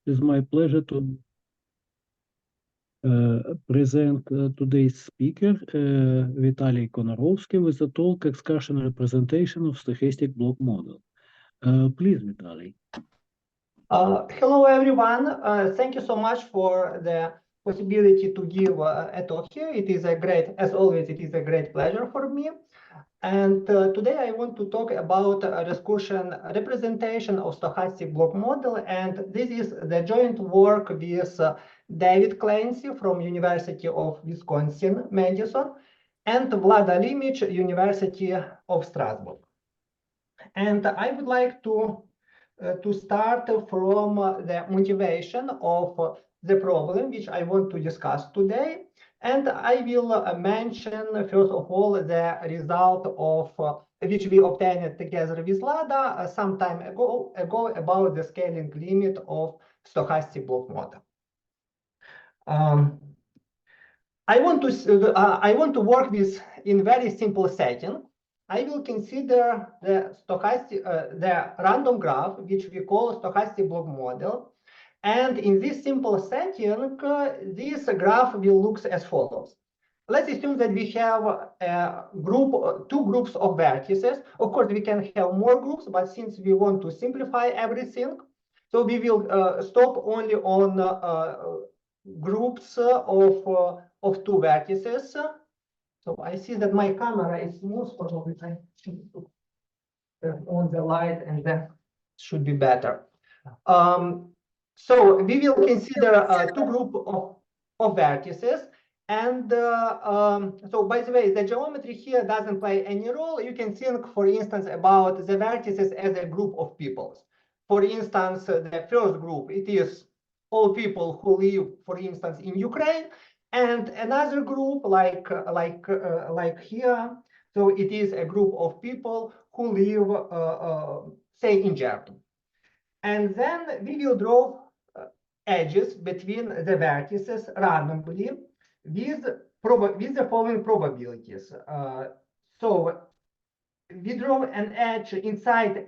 It's my pleasure to present today's speaker, Vitalii Konarovskyi, with the talk Excursion Representation of Stochastic Block Model. Please, Vitalii. Hello, everyone. Thank you so much for the possibility to give a talk here. It is a great, as always, it is a great pleasure for me. And today I want to talk about Excursion representation of stochastic block model. And this is the joint work with David Clancy from University of Wisconsin-Madison and Vlada Limic, University of Strasbourg. And I would like to start from the motivation of the problem which I want to discuss today. And I will mention, first of all, the result of which we obtained together with Vlada some time ago about the scaling limit of stochastic block model. I want to work with in very simple setting. I will consider the stochastic, the random graph, which we call stochastic block model. And in this simple setting, this graph will look as follows. Let's assume that we have a group, two groups of vertices. Of course, we can have more groups, but since we want to simplify everything, so we will stop only on groups of two vertices. So I see that my camera is most probably I should turn on the light and then should be better. So we will consider two groups of vertices. And so by the way, the geometry here doesn't play any role. You can think, for instance, about the vertices as a group of peoples. For instance, the first group, it is all people who live, for instance, in Ukraine. And another group like here, so it is a group of people who live, say, in Germany. And then we will draw edges between the vertices randomly with the following probabilities. So we draw an edge inside,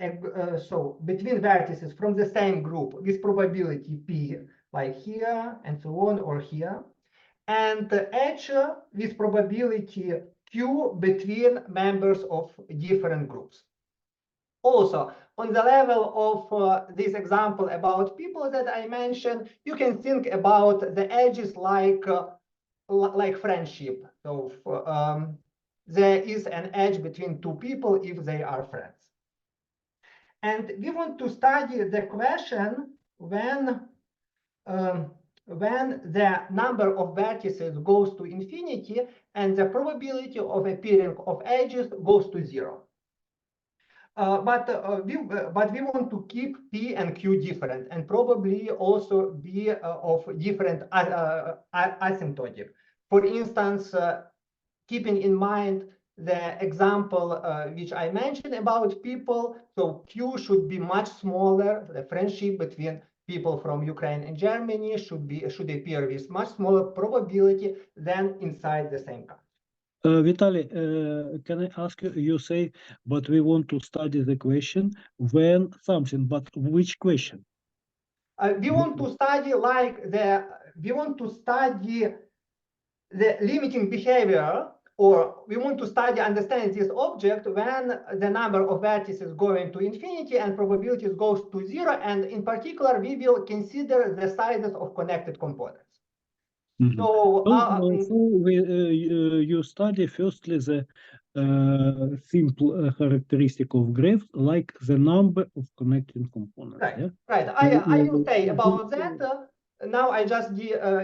so between vertices from the same group with probability P, like here and so on, or here. And the edge with probability Q between members of different groups. Also, on the level of this example about people that I mentioned, you can think about the edges like friendship. So there is an edge between two people if they are friends. And we want to study the question when the number of vertices goes to infinity and the probability of appearing of edges goes to 0. But we want to keep P and Q different and probably also be of different asymptotic. For instance, keeping in mind the example which I mentioned about people, so Q should be much smaller. The friendship between people from Ukraine and Germany should appear with much smaller probability than inside the same country. Vitalii, can I ask you, you say, but we want to study the question when something, but which question? We want to study the limiting behavior, or we want to understand this object when the number of vertices going to infinity and probabilities goes to 0. And in particular, we will consider the sizes of connected components. Mm-hmm. So you study firstly the simple characteristic of graphs, like the number of connecting components. Right, yeah? right. I will say about that. Now I just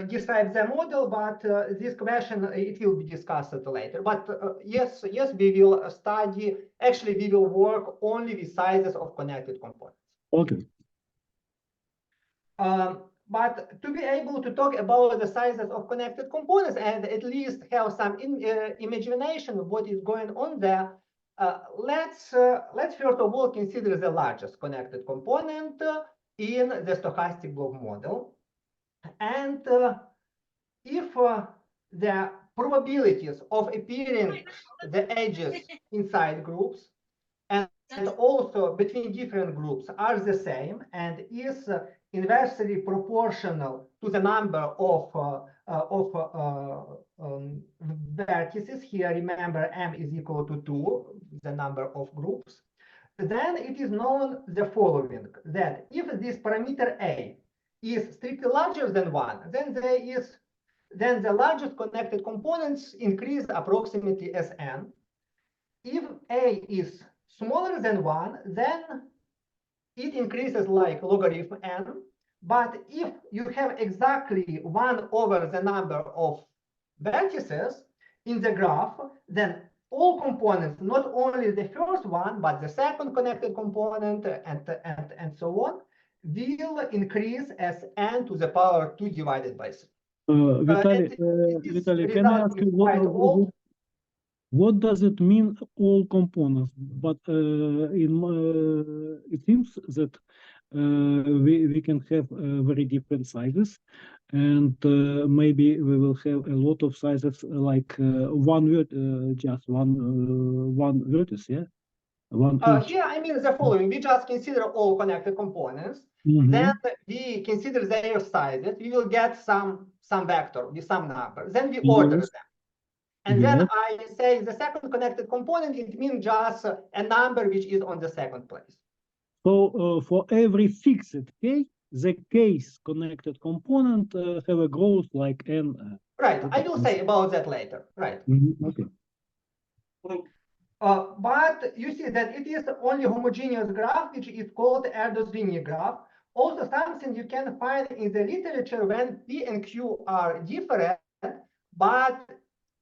describe the model, but this question, it will be discussed later. But yes, we will study, actually we will work only with sizes of connected components. Okay. But to be able to talk about the sizes of connected components and at least have some imagination of what is going on there, let's first of all consider the largest connected component in the stochastic block model. And if the probabilities of appearing the edges inside groups and also between different groups are the same, and is inversely proportional to the number of vertices. Here, remember, m is equal to 2, the number of groups. Then it is known the following, that if this parameter a is strictly larger than 1, then the largest connected components increase approximately as n. If a is smaller than 1, then it increases like logarithm n. But if you have exactly 1 over the number of vertices in the graph, then all components, not only the first one, but the second connected component and so on, will increase as n to the power 2 divided by 3. Vitaly, can I ask you what does it mean, all components? But it seems that we can have very different sizes, and maybe we will have a lot of sizes, like just one vertex, yeah? Here, I mean the following. We just consider all connected components. Then we consider their sizes. We will get some vector with some number. Then we order them. And then I say the second connected component, it means just a number which is on the second place. So for every fixed k, the case connected component have a growth like n. Right. I will say about that later. Right. Okay. But you see that it is only homogeneous graph, which is called Erdős linear graph. Also something you can find in the literature when P and Q are different, but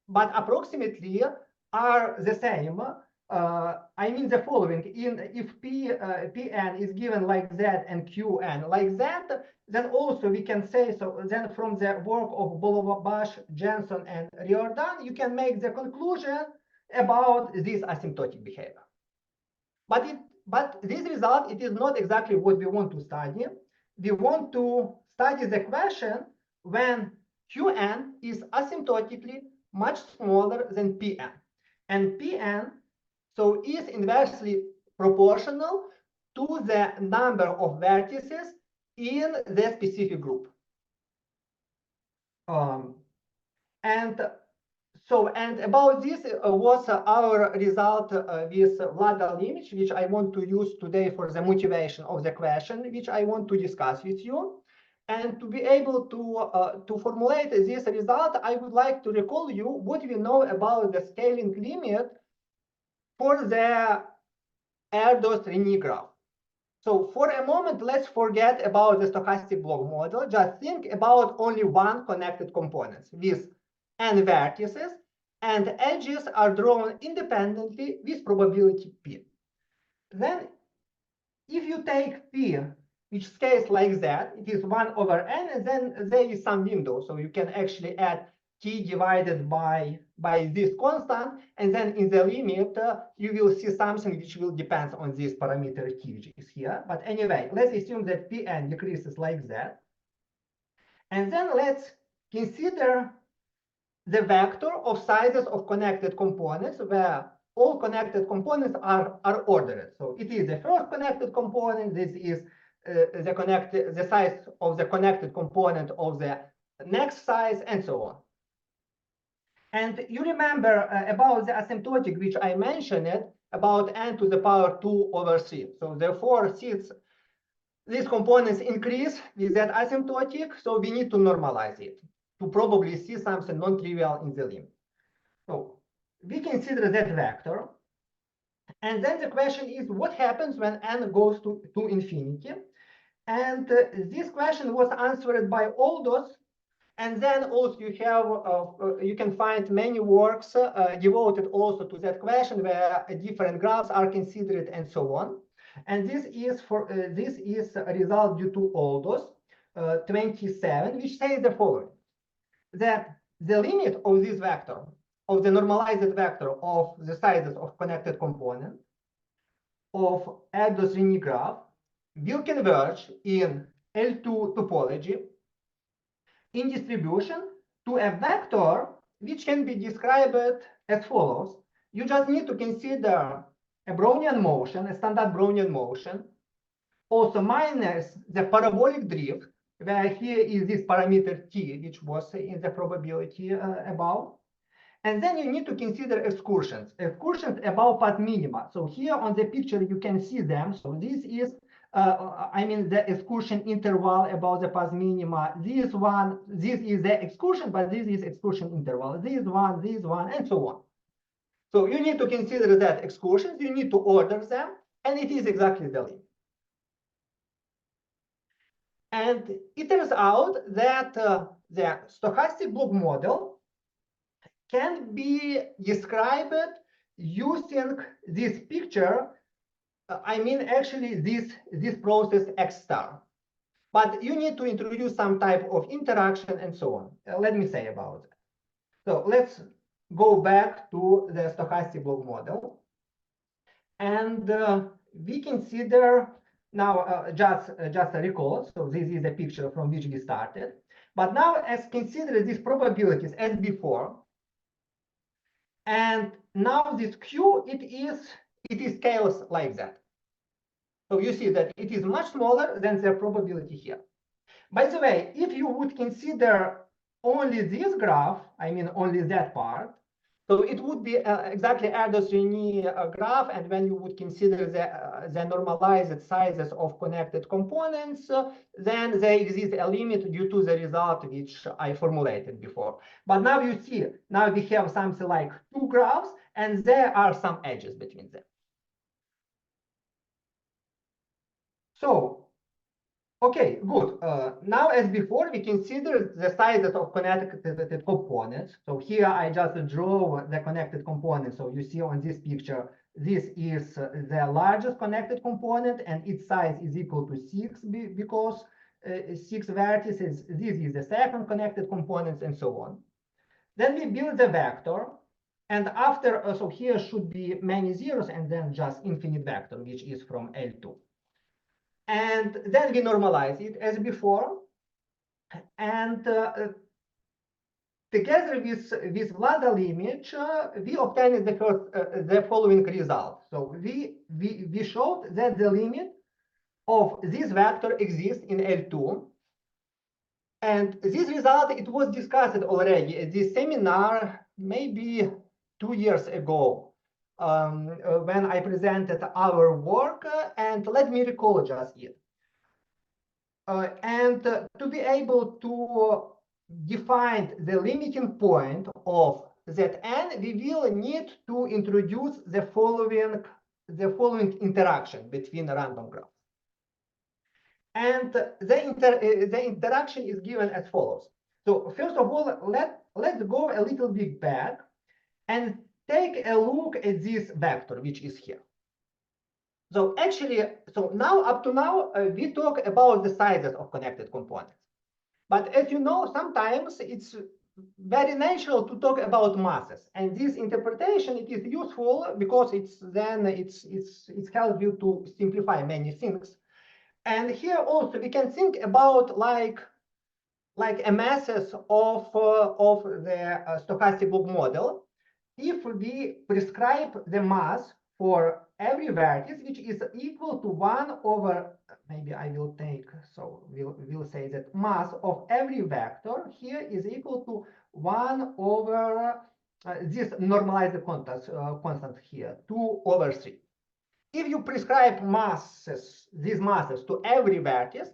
approximately are the same. I mean the following: if Pn is given like that and Qn like that, then also we can say so. Then from the work of Bolobash, Jensen, and Riordan, you can make the conclusion about this asymptotic behavior. But this result, it is not exactly what we want to study. We want to study the question when Qn is asymptotically much smaller than Pn. And Pn, so is inversely proportional to the number of vertices in the specific group. And about this was our result with Vlada Limic, which I want to use today for the motivation of the question, which I want to discuss with you. And to be able to formulate this result, I would like to recall you what we know about the scaling limit for the Erdős-Rényi graph. So for a moment, let's forget about the stochastic block model. Just think about only one connected component with n vertices, and edges are drawn independently with probability p. Then if you take p, which scales like that, it is 1 over n, and then there is some window. So you can actually add t divided by this constant, and then in the limit, you will see something which will depend on this parameter t, which is here. But anyway, let's assume that Pn decreases like that. And then let's consider the vector of sizes of connected components, where all connected components are ordered. So it is the first connected component. This is the size of the connected component of the next size, and so on. And you remember about the asymptotic, which I mentioned it, about n to the power 2 over 3. So therefore, since these components increase with that asymptotic, so we need to normalize it to probably see something non-trivial in the limit. So we consider that vector. And then the question is, what happens when n goes to infinity? And this question was answered by Aldous. And then also you have you can find many works devoted also to that question, where different graphs are considered and so on. And this is a result due to Aldous 27, which says the following: that the limit of this vector, of the normalized vector of the sizes of connected components of Erdős-Rényi graph, will converge in L2 topology in distribution to a vector which can be described as follows. You just need to consider a Brownian motion, a standard Brownian motion also minus the parabolic drift, where here is this parameter t, which was in the probability above. And then you need to consider excursions above path minima. So here on the picture, you can see them. So this is, I mean, the excursion interval above the path minima. This is the excursion, but this is excursion interval. This one, and so on. So you need to consider that excursions, you need to order them, and it is exactly the limit. And it turns out that the stochastic block model can be described using this picture. I mean, actually, this process X star. But you need to introduce some type of interaction and so on. Let me say about it. So let's go back to the stochastic block model. And we consider now just a recall. So this is the picture from which we started. But now as consider these probabilities as before. And now this Q, it is scales like that. So you see that it is much smaller than the probability here. By the way, if you would consider only this graph, I mean only that part, so it would be exactly Erdős-Rényi graph, and when you would consider the normalized sizes of connected components, then there exists a limit due to the result which I formulated before. But now you see, now we have something like two graphs, and there are some edges between them. So, okay, good. Now, as before, we consider the sizes of connected components. So here I just draw the connected components. So you see on this picture, this is the largest connected component, and its size is equal to 6 because 6 vertices. This is the second connected components, and so on. Then we build the vector, and after, so here should be many zeros, and then just infinite vector, which is from L2. And then we normalize it as before. And together with Vladal image, we obtained the following result. So we showed that the limit of this vector exists in L2. And this result, it was discussed already at this seminar, maybe 2 years ago. When I presented our work, and let me recall just it. And to be able to define the limiting point of Zn, we will need to introduce the following interaction between random graphs. And the interaction is given as follows. So first of all, let's go a little bit back and take a look at this vector, which is here. So actually, so now up to now, we talk about the sizes of connected components. But as you know, sometimes it's very natural to talk about masses. And this interpretation, it is useful because it's helps you to simplify many things. And here also we can think about like a masses of the stochastic block model. If we prescribe the mass for every vertex, which is equal to 1 over, maybe I will take, so we'll say that mass of every vector here is equal to 1 over this normalized constant here, 2 over 3. If you prescribe masses, these masses to every vertex,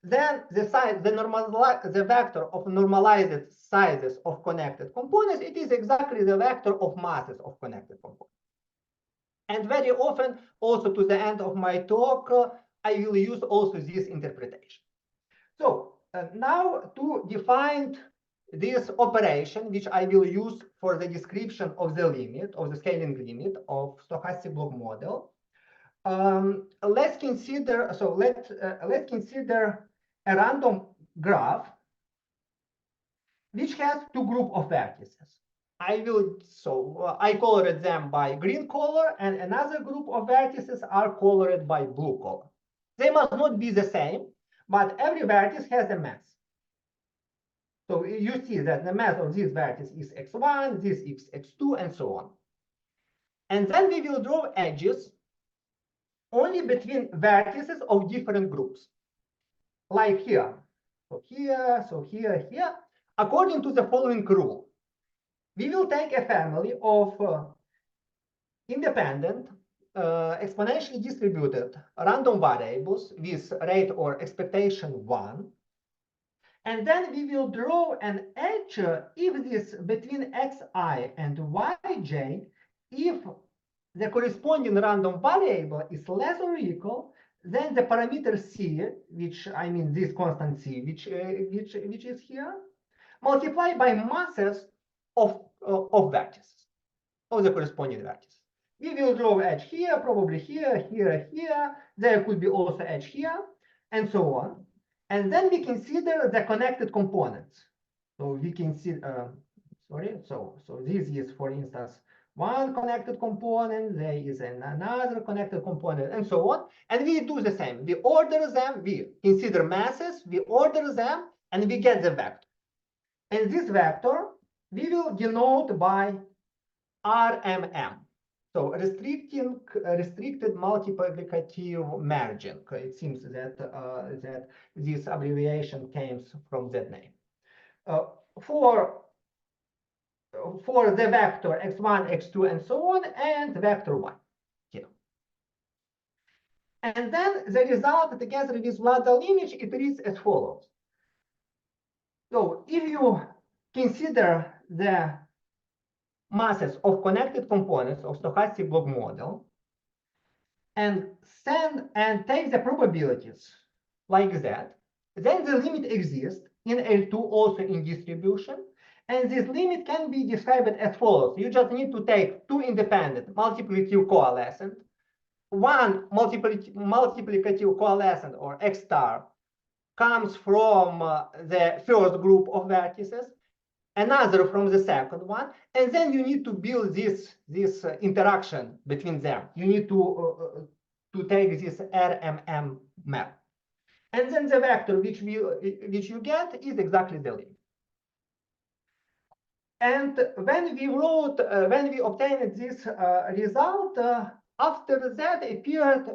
then the vector of normalized sizes of connected components, it is exactly the vector of masses of connected components. And very often, also to the end of my talk, I will use also this interpretation. So now to define this operation, which I will use for the description of the limit, of the scaling limit of stochastic block model, let's consider a random graph which has two groups of vertices. I colored them by green color, and another group of vertices are colored by blue color. They must not be the same, but every vertex has a mass. So you see that the mass of this vertex is x1, this is x2, and so on. And then we will draw edges only between vertices of different groups, like here. So here, here, according to the following rule. We will take a family of independent, exponentially distributed random variables with rate or expectation 1. And then we will draw an edge if this between xi and yj, if the corresponding random variable is less or equal than the parameter c, which I mean this constant c, which is here, multiplied by masses of vertices, of the corresponding vertices. We will draw edge here, probably here, here, here. There could be also edge here, and so on. And then we consider the connected components. So we can see, so this is, for instance, one connected component, there is another connected component, and so on. And we do the same. We order them, we consider masses, we order them, and we get the vector. And this vector, we will denote by RMM. So restricted multiplicative merging. It seems that that this abbreviation came from that name. For the vector x1, x2, and so on, and vector 1 here. And then the result together with Vladal image, it reads as follows. So if you consider the masses of connected components of stochastic block model and take the probabilities like that, then the limit exists in L2 also in distribution, and this limit can be described as follows. You just need to take two independent multiplicative coalescent, one multiplicative coalescent or X star comes from the first group of vertices, another from the second one, and then you need to build this interaction between them. You need to take this RMM map, and then the vector which you get is exactly the limit. And when we obtained this result, after that appeared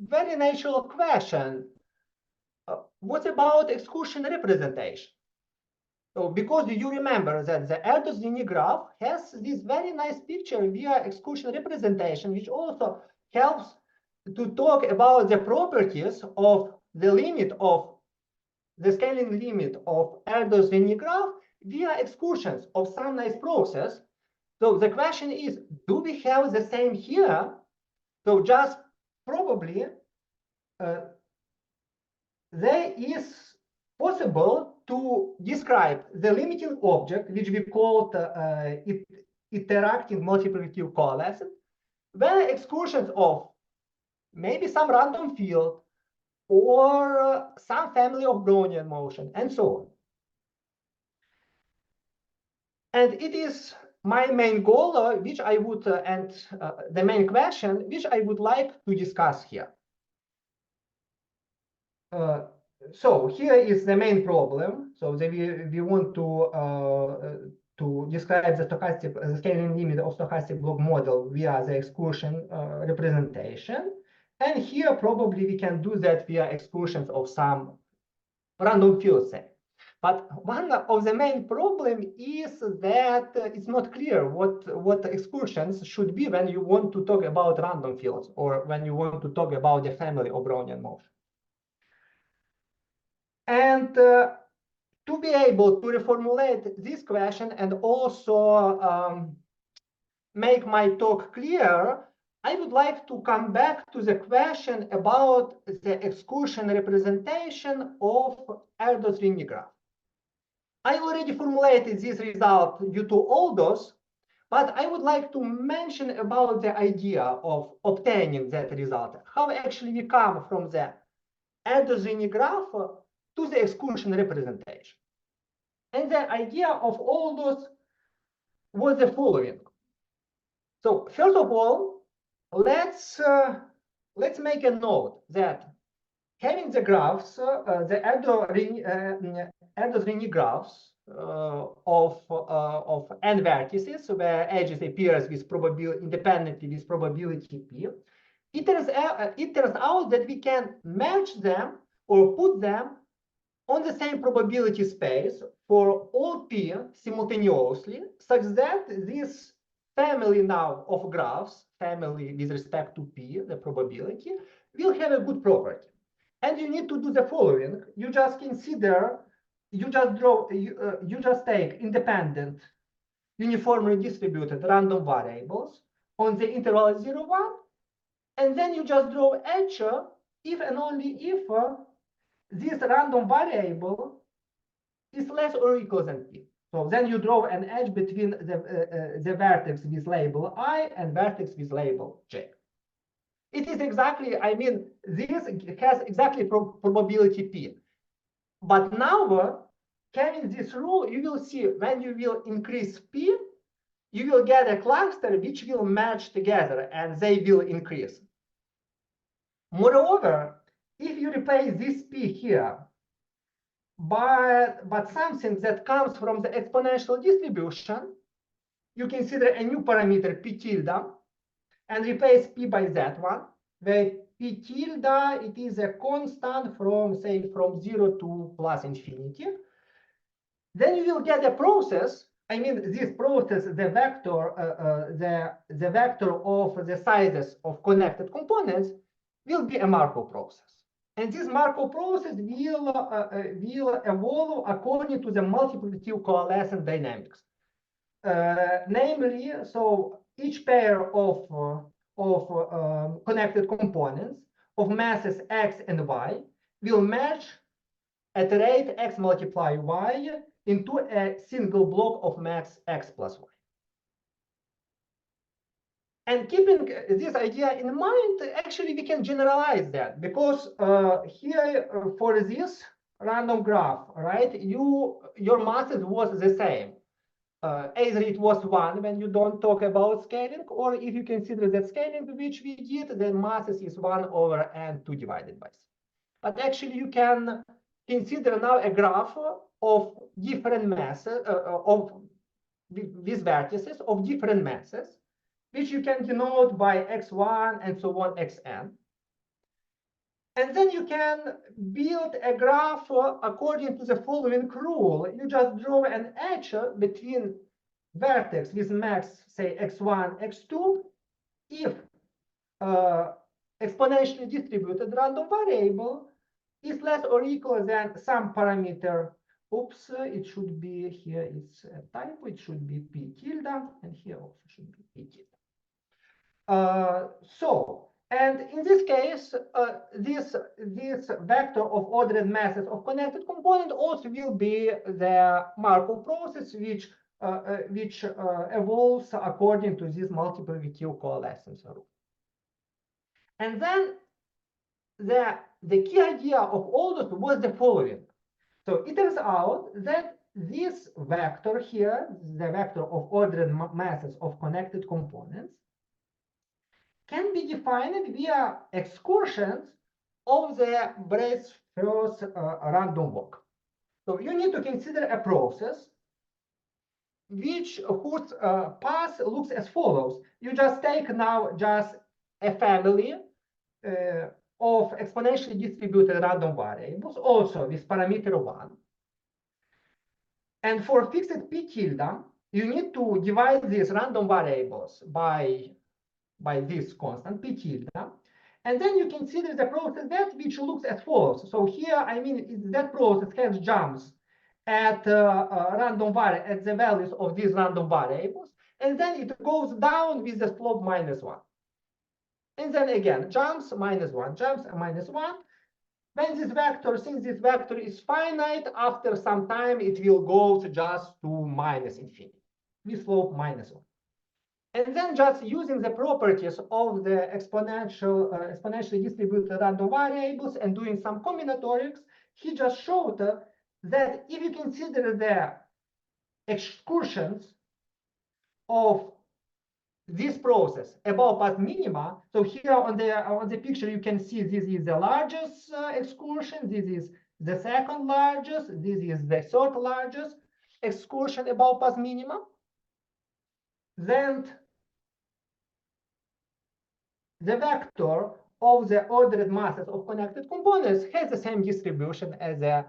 very natural question: what about excursion representation? So, because you remember that the Erdős-Rényi graph has this very nice picture via excursion representation, which also helps to talk about the properties of the limit of the scaling limit of Erdős-Rényi graph via excursions of some nice process. So the question is, do we have the same here? So just probably there is possible to describe the limiting object, which we called interacting multiplicative coalescent, when excursions of maybe some random field or some family of Brownian motion, and so on. And it is my main goal, which I would, the main question, which I would like to discuss here. So here is the main problem. So we want to describe the stochastic scaling limit of stochastic block model via the excursion representation. And here probably we can do that via excursions of some random field set. But one of the main problem is that it's not clear what excursions should be when you want to talk about random fields or when you want to talk about the family of Brownian motion. And to be able to reformulate this question and also make my talk clear, I would like to come back to the question about the excursion representation of Erdős-Rényi graph. I already formulated this result due to all those, but I would like to mention about the idea of obtaining that result, how actually we come from the Erdős-Rényi graph to the excursion representation. And the idea of all those was the following. So first of all, let's make a note that having the graphs, the Erdős-Rényi graphs of n vertices, where edges appears with probability independently with probability p, it turns out that we can match them or put them on the same probability space for all p simultaneously, such that this family now of graphs, family with respect to p, the probability, will have a good property. And you need to do the following. You just consider, you just take independent, uniformly distributed random variables on the interval 0, 1, and then you just draw h if and only if this random variable is less or equal than p. So then you draw an edge between the vertex with label I and vertex with label j. It is exactly, I mean, this has exactly probability p. But now, having this rule, you will see when you will increase p, you will get a cluster which will match together and they will increase. Moreover, if you replace this p here but something that comes from the exponential distribution, you consider a new parameter p tilde and replace p by that one, where p tilde, it is a constant from, say, from 0 to plus infinity. Then you will get a process. I mean, this process, the vector, the vector of the sizes of connected components will be a Markov process. And this Markov process will evolve according to the multiplicative coalescence dynamics. Namely, so each pair of connected components of masses x and y will match at the rate x multiply y into a single block of mass x plus y. And keeping this idea in mind, actually, we can generalize that because here for this random graph, right, your masses was the same. Either it was 1 when you don't talk about scaling, or if you consider that scaling, which we did, then masses is 1 over n2 divided by c. But actually, you can consider now a graph of different masses, with vertices of different masses, which you can denote by x1 and so on, xn. And then you can build a graph according to the following rule. You just draw an edge between vertex with max, say, x1, x2, if exponentially distributed random variable is less or equal than some parameter. Oops, it should be here, it's a typo, it should be p tilde, and here also should be p tilde. And in this case, this vector of ordered masses of connected component also will be the Markov process, which evolves according to this multiplicative coalescence rule. And then the key idea of all this was the following. So it turns out that this vector here, the vector of ordered masses of connected components, can be defined via excursions of the Brace-First random walk. So you need to consider a process whose path looks as follows. You just take now just a family of exponentially distributed random variables, also with parameter 1. And for fixed p tilde, you need to divide these random variables by this constant p tilde, and then you consider the process that which looks as follows. So here, I mean, that process has jumps at at the values of these random variables, and then it goes down with the slope -1. And then again, jumps -1, jumps -1. When this vector, since this vector is finite, after some time it will go just to -infinity with slope -1. And then just using the properties of the exponentially distributed random variables and doing some combinatorics, he just showed that if you consider the excursions of this process above path minima, so here on the picture you can see this is the largest excursion, this is the second largest, this is the third largest excursion above path minima. the vector of the ordered masses of connected components has the same distribution as the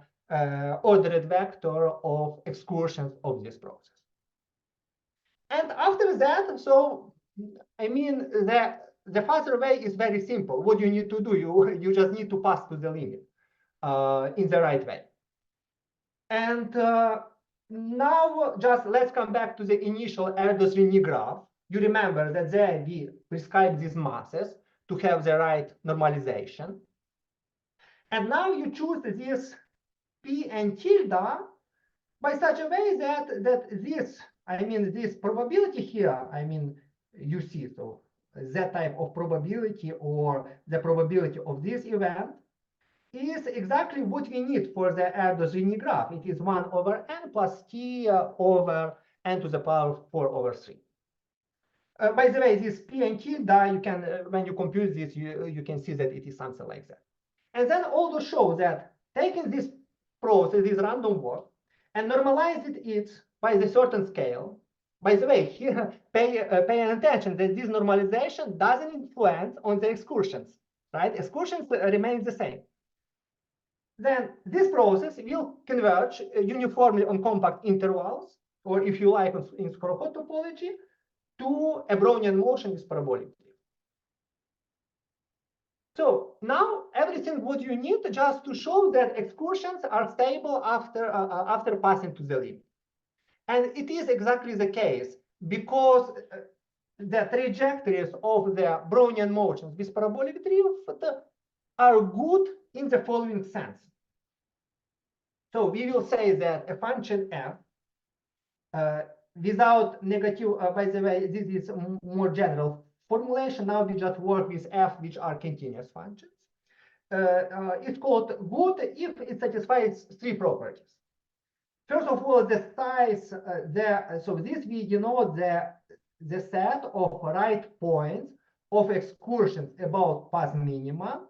ordered vector of excursions of this process. And after that, so I mean, the further way is very simple. What you need to do, you just need to pass to the limit in the right way. And now just let's come back to the initial Erdos-Rini graph. You remember that there we prescribe these masses to have the right normalization. And now you choose this P and tilde by such a way that this, I mean, this probability here, I mean, you see, so that type of probability or the probability of this event is exactly what we need for the Erdos-Rini graph. It is 1 over n plus t over n to the power 4 over 3. By the way, this P and tilde, you can, when you compute this, you can see that it is something like that. And then also show that taking this process, this random walk, and normalize it by the certain scale. By the way, here pay attention that this normalization doesn't influence on the excursions, right? Excursions remain the same. Then this process will converge uniformly on compact intervals, or if you like, in Skorokhod topology, to a Brownian motion with parabolic drift. So now everything what you need just to show that excursions are stable after passing to the limit. And it is exactly the case because the trajectories of the Brownian motions with parabolic drift are good in the following sense. So we will say that a function f without negative, by the way, this is a more general formulation. Now we just work with f, which are continuous functions. It's called good if it satisfies 3 properties. First of all, the size, so this we denote the set of right points of excursions about path minima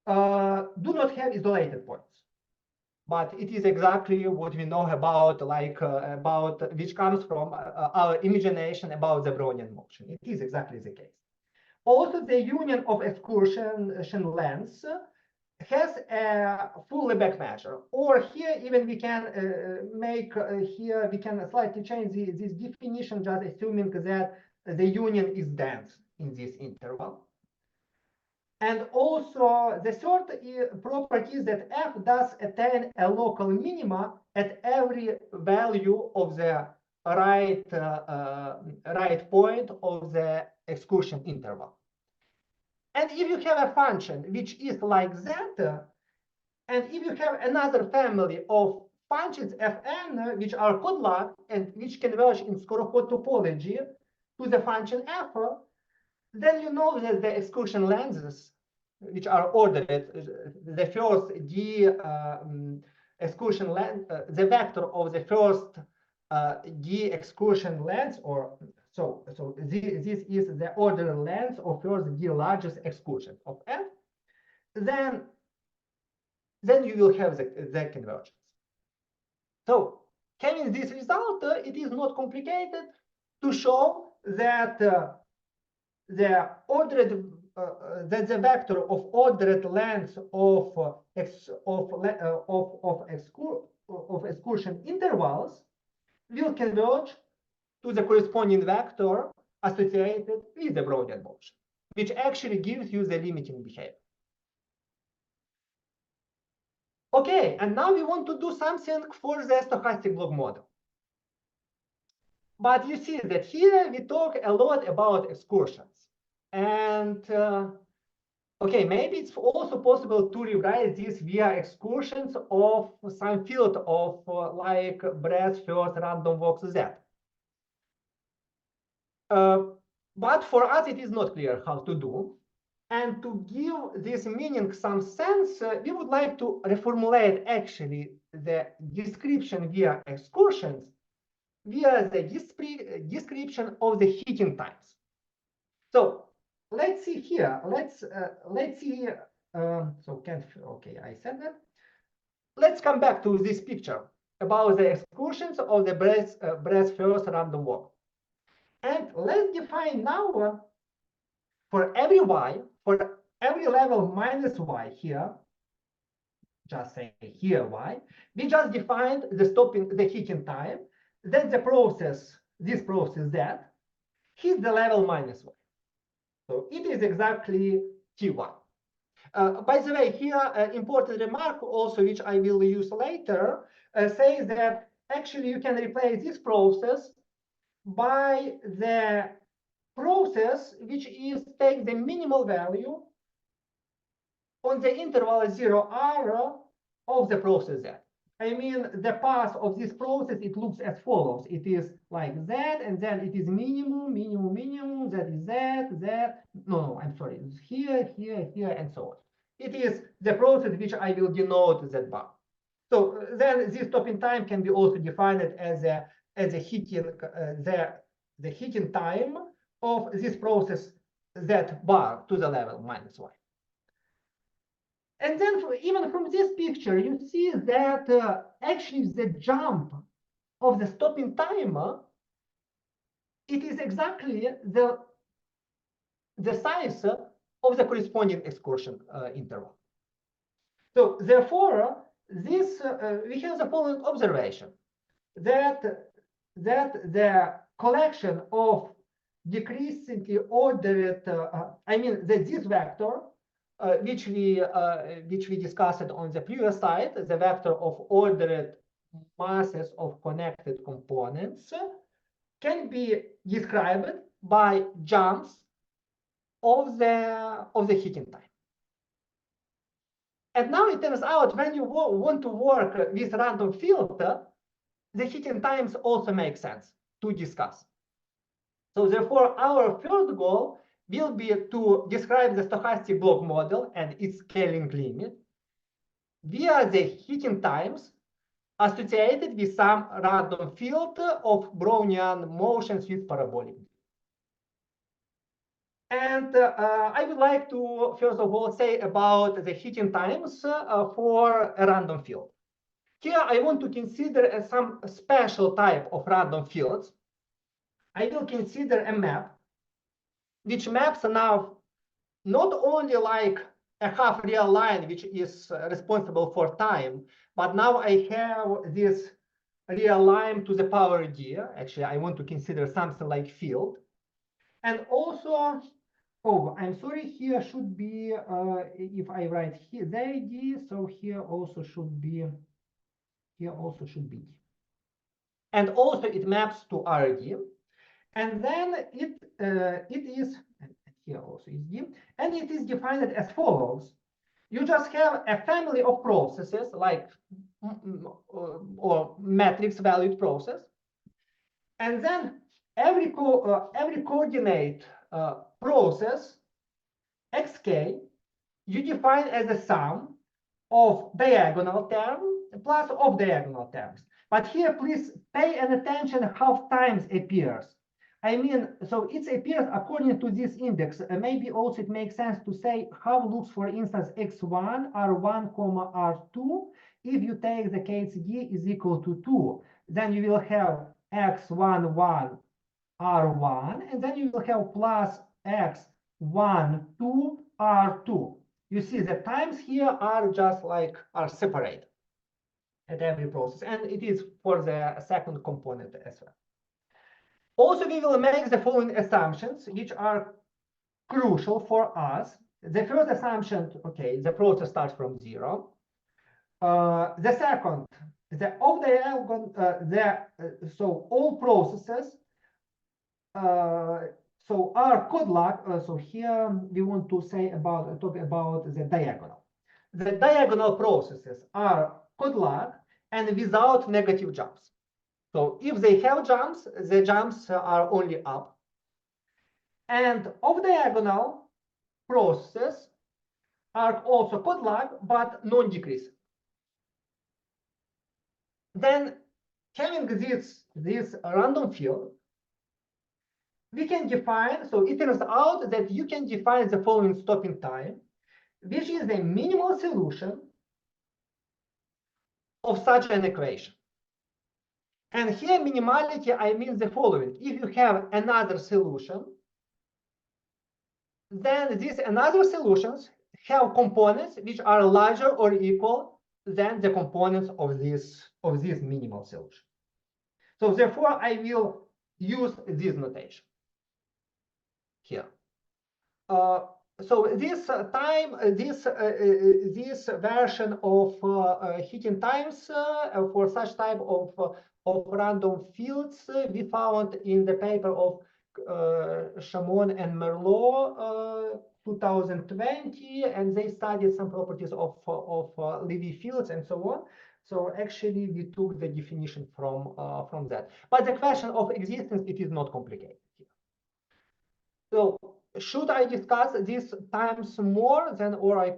do not have isolated points. But it is exactly what we know about, like about which comes from our imagination about the Brownian motion. It is exactly the case. Also, the union of excursion lengths has a full Lebesgue measure. Or here, even we can here we can slightly change this definition, just assuming that the union is dense in this interval. And also, the third property is that f does attain a local minima at every value of the right point of the excursion interval. And if you have a function which is like that, and if you have another family of functions fn which are code-locked and which converge in Skorokhod topology to the function f, then you know that the excursion lengths which are ordered, the first d excursion length, the vector of the first d excursion length, or so this is the ordered length of first d largest excursion of f. Then you will have the convergence. So having this result, it is not complicated to show that the ordered that the vector of ordered length of excursion intervals will converge to the corresponding vector associated with the Brownian motion, which actually gives you the limiting behavior. Okay, and now we want to do something for the stochastic block model. But you see that here we talk a lot about excursions. And okay, maybe it's also possible to rewrite this via excursions of some field of like breadth first random walks Z. But for us, it is not clear how to do. And to give this meaning some sense, we would like to reformulate actually the description via excursions via the description of the heating times. So let's see here. Let's see. Okay, I said that. Let's come back to this picture about the excursions of the breadth first random walk. And let's define now for every y, for every level minus y here, just say here y, we just defined the heating time, then the process, this process that hits the level minus y. So it is exactly T1. By the way, here, important remark also, which I will use later, says that actually you can replace this process by the process which is take the minimal value on the interval 0r of the process z. I mean, the path of this process, it looks as follows. It is like z, and then it is minimum, minimum, minimum, that is z, no, I'm sorry, it's here, here, here, and so on. It is the process which I will denote z bar. So then this stopping time can be also defined as a heating, the heating time of this process z bar to the level minus y. And then even from this picture, you see that actually the jump of the stopping time, it is exactly the size of the corresponding excursion interval. So therefore, this we have the following observation, that the collection of decreasingly ordered, I mean, that this vector, which we discussed on the previous slide, the vector of ordered masses of connected components, can be described by jumps of the heating time. And now it turns out when you want to work with random field, the heating times also make sense to discuss. So therefore, our first goal will be to describe the stochastic block model and its scaling limit via the heating times associated with some random field of Brownian motions with parabolic. And I would like to, first of all, say about the heating times for a random field. Here, I want to consider some special type of random fields. I will consider a map, which maps now not only like a half real line, which is responsible for time, but now I have this real line to the power d. Actually, I want to consider something like field. And also, oh, I'm sorry, here should be, if I write here, the d, so here also should be d. And also it maps to RD. And then it is, and here also is d, and it is defined as follows. You just have a family of processes like or matrix valued process, and then every coordinate process xk you define as a sum of diagonal term plus off diagonal terms. But here, please pay an attention how times appears. I mean, so it appears according to this index. Maybe also it makes sense to say how looks, for instance, x1, r1, comma, r2. If you take the case d is equal to 2, then you will have x1, 1, r1, and then you will have plus x1, 2, r2. You see the times here are just like are separate at every process, and it is for the second component as well. Also, we will make the following assumptions, which are crucial for us. The first assumption, okay, the process starts from 0. The second, the off diagonal, so all processes, so are code-like. So here we want to say talk about the diagonal. The diagonal processes are code-like and without negative jumps. So if they have jumps, the jumps are only up. And off-diagonal processes are also code-like, but non-decreasing. Then, having this random field, we can define, so it turns out that you can define the following stopping time, which is the minimal solution of such an equation. And here, minimality, I mean the following. If you have another solution, then these another solutions have components which are larger or equal than the components of this minimal solution. So therefore, I will use this notation here. So this this version of heating times for such type of random fields we found in the paper of Chamon and Merlot 2020, and they studied some properties of Levy fields and so on. So actually, we took the definition from that. But the question of existence, it is not complicated here. So should I discuss this times more than, or I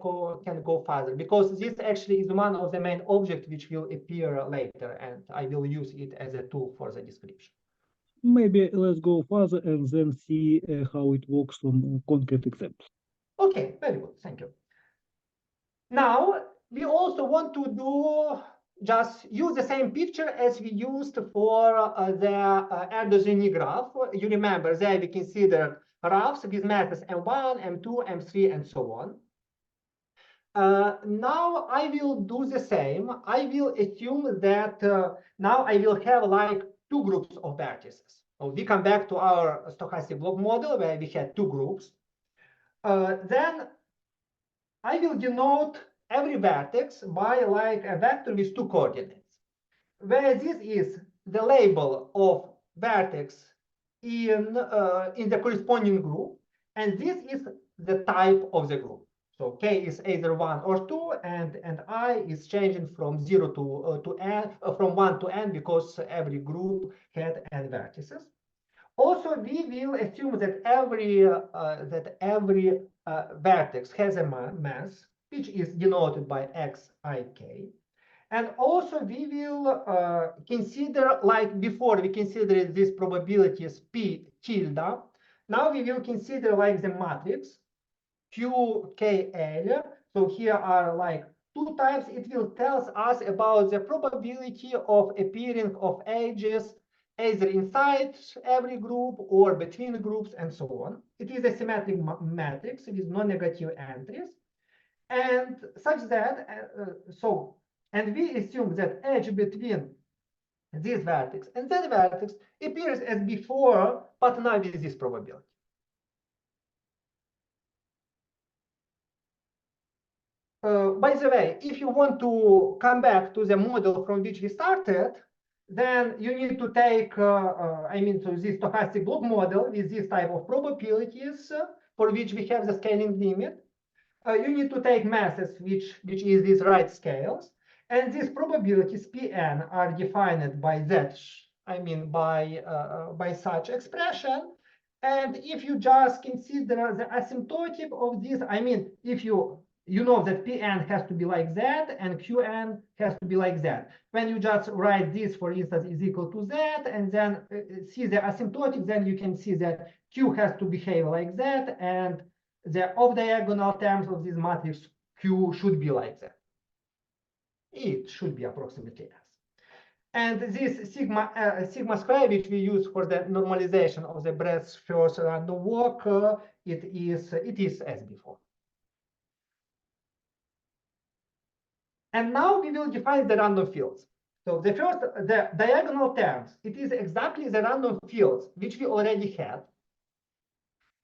can go further? Because this actually is one of the main objects which will appear later, and I will use it as a tool for the description. Maybe let's go further and then see how it works on concrete examples. Okay, very good. Thank you. Now, we also want to do just use the same picture as we used for the Erdős-Rényi graph. You remember there we consider graphs with masses M1, M2, M3, and so on. Now I will do the same. I will assume that now I will have like two groups of vertices. So we come back to our stochastic block model where we had two groups. Then I will denote every vertex by like a vector with two coordinates, where this is the label of vertex in the corresponding group, and this is the type of the group. So K is either 1 or 2, and I is changing from 0 to n, from 1 to n, because every group had n vertices. Also, we will assume that every vertex has a mass, which is denoted by xik. And also, we will consider, like before, we considered these probabilities p tilde. Now we will consider like the matrix QKL. So here are like two types. It will tell us about the probability of appearing of edges either inside every group or between groups and so on. It is a symmetric matrix with non-negative entries. And such that, and we assume that edge between this vertex and that vertex appears as before, but now with this probability. By the way, if you want to come back to the model from which we started, then you need to take, so this stochastic block model with this type of probabilities for which we have the scaling limit. You need to take masses, which is these right scales, and these probabilities Pn are defined by that, by such expression. And if you just consider the asymptotic of this, if you know that Pn has to be like that and Qn has to be like that. When you just write this, for instance, is equal to that, and then see the asymptotic, then you can see that Q has to behave like that, and the off-diagonal terms of this matrix Q should be like that. It should be approximately as. And this sigma square, which we use for the normalization of the breadth first random walk, it is as before. And now we will define the random fields. So the diagonal terms, it is exactly the random fields which we already had.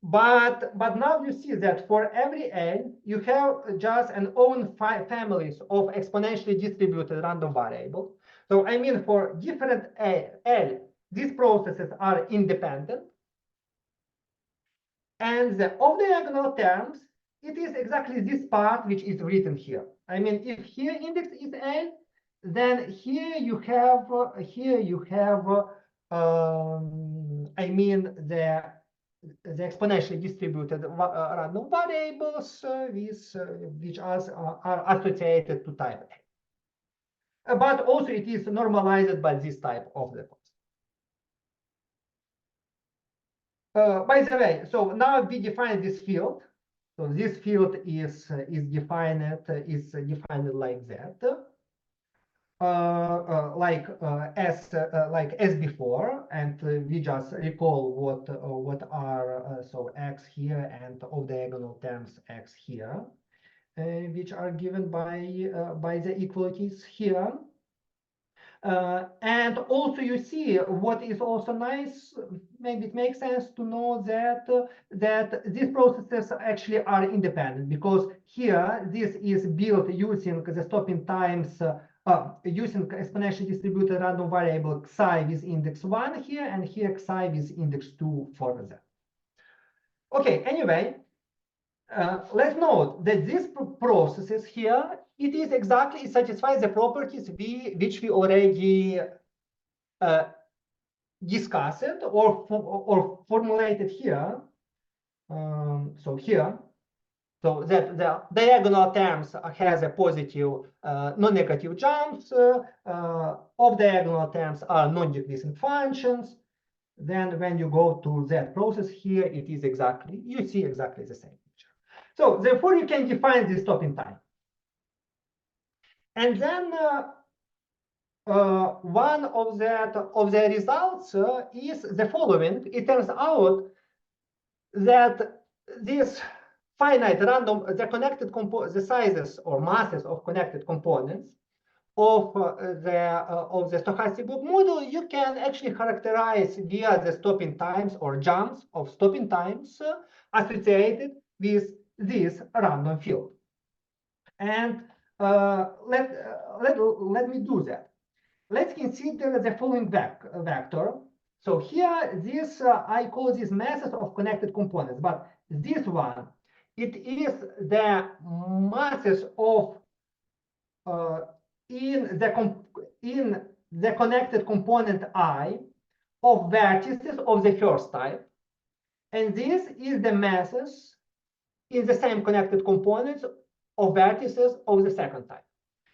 But now you see that for every n, you have just an own families of exponentially distributed random variables. So for different L, these processes are independent. And the off-diagonal terms, it is exactly this part which is written here. If here index is L, then here you have the exponentially distributed random variables which are associated to type A. But also it is normalized by this type of the by the way, so now we define this field. So this field is defined like that. like as before, and we just recall what are so x here and off diagonal terms x here, which are given by the equalities here. And also you see what is also nice, maybe it makes sense to know that that these processes actually are independent, because here this is built using the stopping times using exponentially distributed random variable xi with index 1 here, and here xi with index 2 for that. Okay, anyway, let's note that these processes here, it satisfies the properties which we already discussed or formulated here. So here, so that the diagonal terms has a positive non-negative jumps. Off diagonal terms are non-decreasing functions. Then when you go to that process here, it is exactly, you see exactly the same picture. So therefore you can define this stopping time. And then one of the results is the following. It turns out that this finite random, the sizes or masses of connected components of the stochastic block model, you can actually characterize via the stopping times or jumps of stopping times associated with this random field. And let me do that. Let's consider the following vector. So here, this I call this masses of connected components, but this one, it is the masses of in the connected component I of vertices of the first type, and this is the masses in the same connected components of vertices of the second type.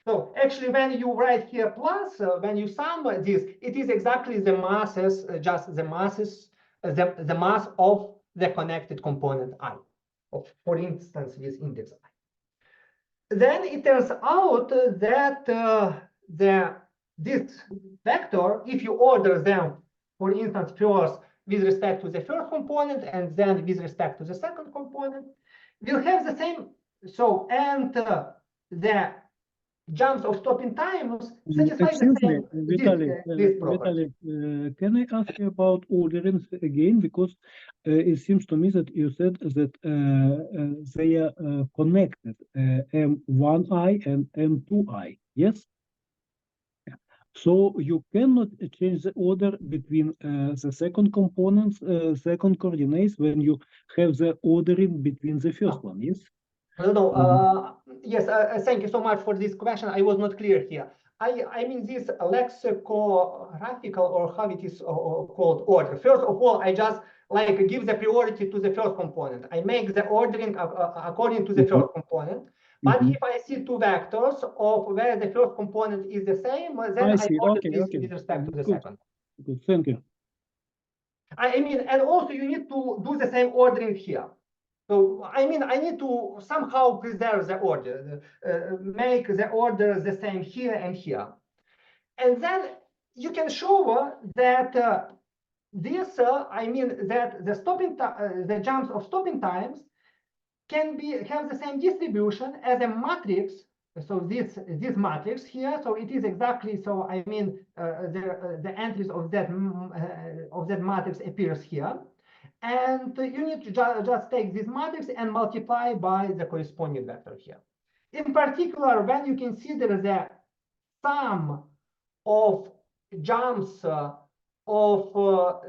So actually, when you write here plus, when you sum this, it is exactly the masses, just the masses, the mass of the connected component I, for instance, with index I. Then it turns out that this vector, if you order them, for instance, first with respect to the first component and then with respect to the second component, will have the same. So, and the jumps of stopping times satisfy the same. Vitalii, can I ask you about ordering again? Because it seems to me that you said that they are connected, M1I and M2I, yes? So you cannot change the order between the second components, second coordinates, when you have the ordering between the first one, yes? No, yes, thank you so much for this question. I was not clear here. I mean this lexicographical, or how it is called, order. First of all, I just like give the priority to the first component. I make the ordering according to the first component. But if I see two vectors of where the first component is the same, then I order this with respect to the second. Good, thank you. I mean, and also you need to do the same ordering here. So, I mean, I need to somehow preserve the order, make the order the same here and here. And then you can show that this, I mean, that the jumps of stopping times can have the same distribution as a matrix. So this matrix here, so it is exactly, so I mean, the entries of that matrix appears here. And you need to just take this matrix and multiply by the corresponding vector here. In particular, when you consider the sum of jumps of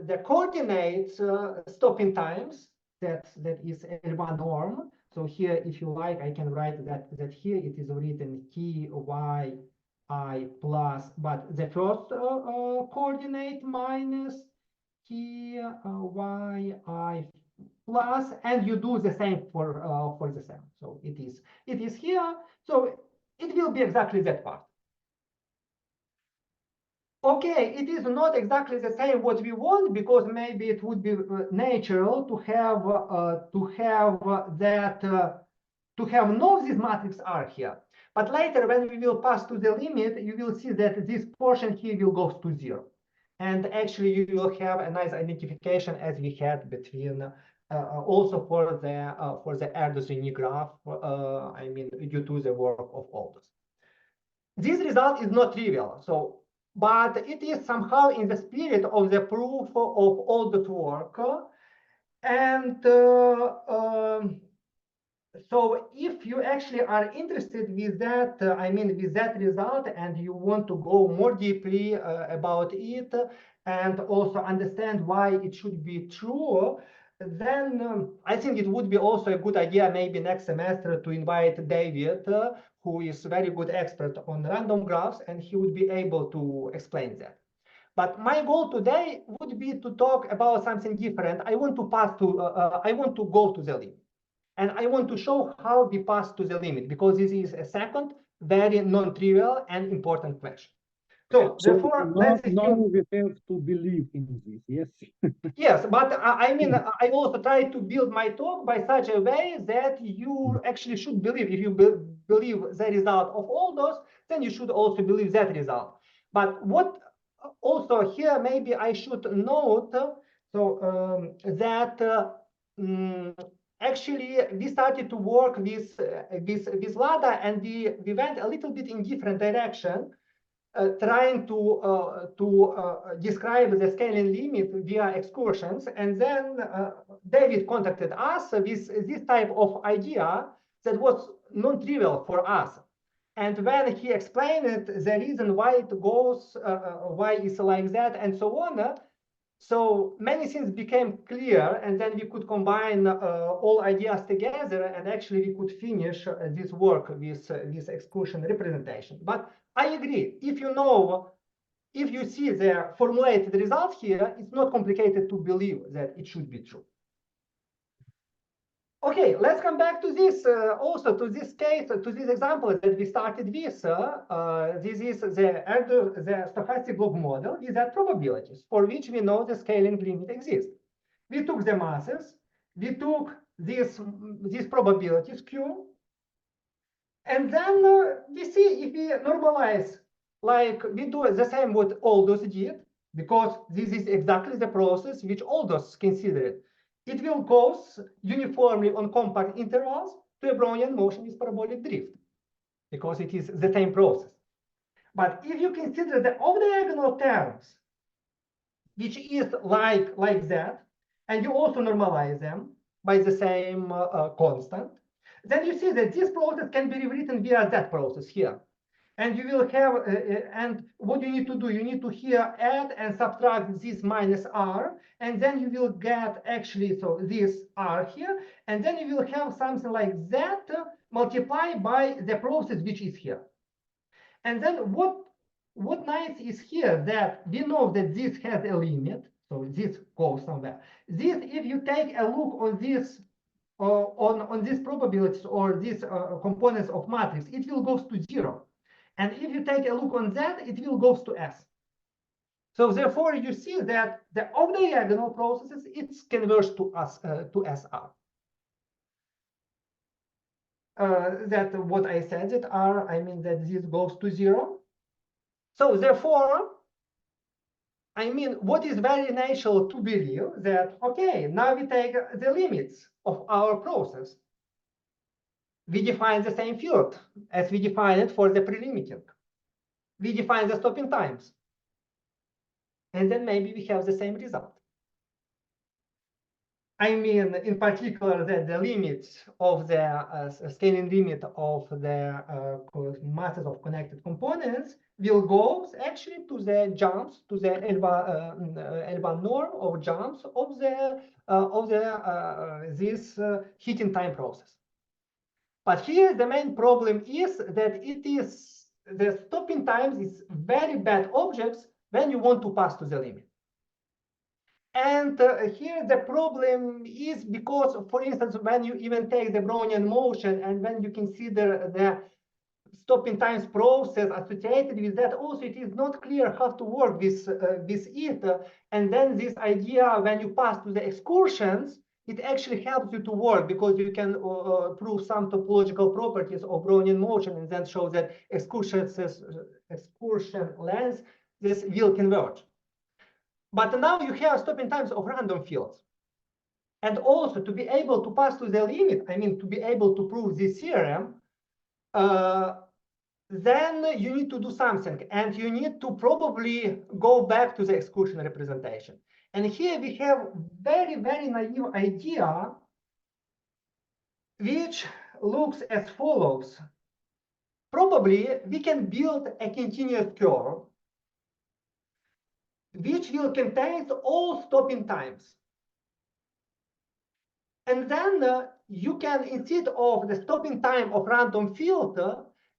the coordinates stopping times, that is L1 norm. So here, if you like, I can write that here it is written T, Y, I plus, but the first coordinate minus T, Y, I plus, and you do the same for the same. So it is here. So it will be exactly that part. Okay, it is not exactly the same what we want, because maybe it would be natural to have no these matrices are here. But later, when we will pass to the limit, you will see that this portion here will go to 0. And actually, you will have a nice identification as we had between also for the Erdős-Rényi graph, I mean, due to the work of Aldous. This result is not trivial, but it is somehow in the spirit of the proof of Aldous' work. And so if you actually are interested with that, I mean, with that result, and you want to go more deeply about it, and also understand why it should be true, then I think it would be also a good idea maybe next semester to invite David, who is a very good expert on random graphs, and he would be able to explain that. But my goal today would be to talk about something different. I want to go to the limit. And I want to show how we pass to the limit, because this is a second very non-trivial and important question. So therefore, now we have to believe in this, yes? Yes, but I mean, I also try to build my talk by such a way that you actually should believe. If you believe the result of all those, then you should also believe that result. But what also here maybe I should note, that actually we started to work with Lada, and we went a little bit in different direction, trying to describe the scaling limit via excursions. And then David contacted us with this type of idea that was non-trivial for us. And when he explained it, the reason why it goes, why it's like that, and so on, so many things became clear, and then we could combine all ideas together, and actually we could finish this work with this excursion representation. But I agree, if you see the formulated result here, it's not complicated to believe that it should be true. Okay, let's come back to this, also to this case, to this example that we started with. This is the stochastic block model with that probabilities for which we know the scaling limit exists. We took the masses, we took these probabilities Q, and then we see if we normalize, like we do the same what Aldous did, because this is exactly the process which Aldous considered. It will go uniformly on compact intervals to a Brownian motion with parabolic drift, because it is the same process. But if you consider the off-diagonal terms, which is like that, and you also normalize them by the same constant, then you see that this process can be rewritten via that process here. And you will have, and what you need to do, you need to here add and subtract this minus r, and then you will get actually, so this r here, and then you will have something like that multiplied by the process which is here. And then what nice is here that we know that this has a limit, so this goes somewhere. This, if you take a look on this, on these probabilities or these components of matrix, it will go to 0. And if you take a look on that, it will go to S. So therefore, you see that the off-diagonal processes, it's converged to SR. That what I said, that R, I mean that this goes to 0. So therefore, I mean, what is very natural to believe that, okay, now we take the limits of our process. We define the same field as we define it for the pre-limiting. We define the stopping times. And then maybe we have the same result. I mean, in particular, that the limits of the scaling limit of the masses of connected components will go actually to the jumps, to the L1 norm of jumps of this heating time process. But here the main problem is that the stopping times is very bad objects when you want to pass to the limit. And here the problem is because, for instance, when you even take the Brownian motion and when you consider the stopping times process associated with that, also it is not clear how to work with it. And then this idea, when you pass to the excursions, it actually helps you to work because you can prove some topological properties of Brownian motion and then show that excursion length this will converge. But now you have stopping times of random fields. And also to be able to pass to the limit, I mean, to be able to prove this theorem, then you need to do something, and you need to probably go back to the excursion representation. And here we have very, very naive idea, which looks as follows. Probably we can build a continuous curve, which will contain all stopping times. And then you can, instead of the stopping time of random field,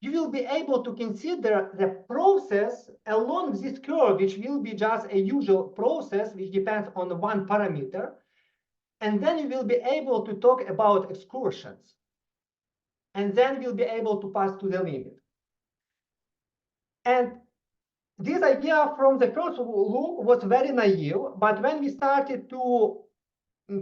you will be able to consider the process along this curve, which will be just a usual process, which depends on one parameter. And then you will be able to talk about excursions. And then you'll be able to pass to the limit. And this idea from the first look was very naive, but when we started to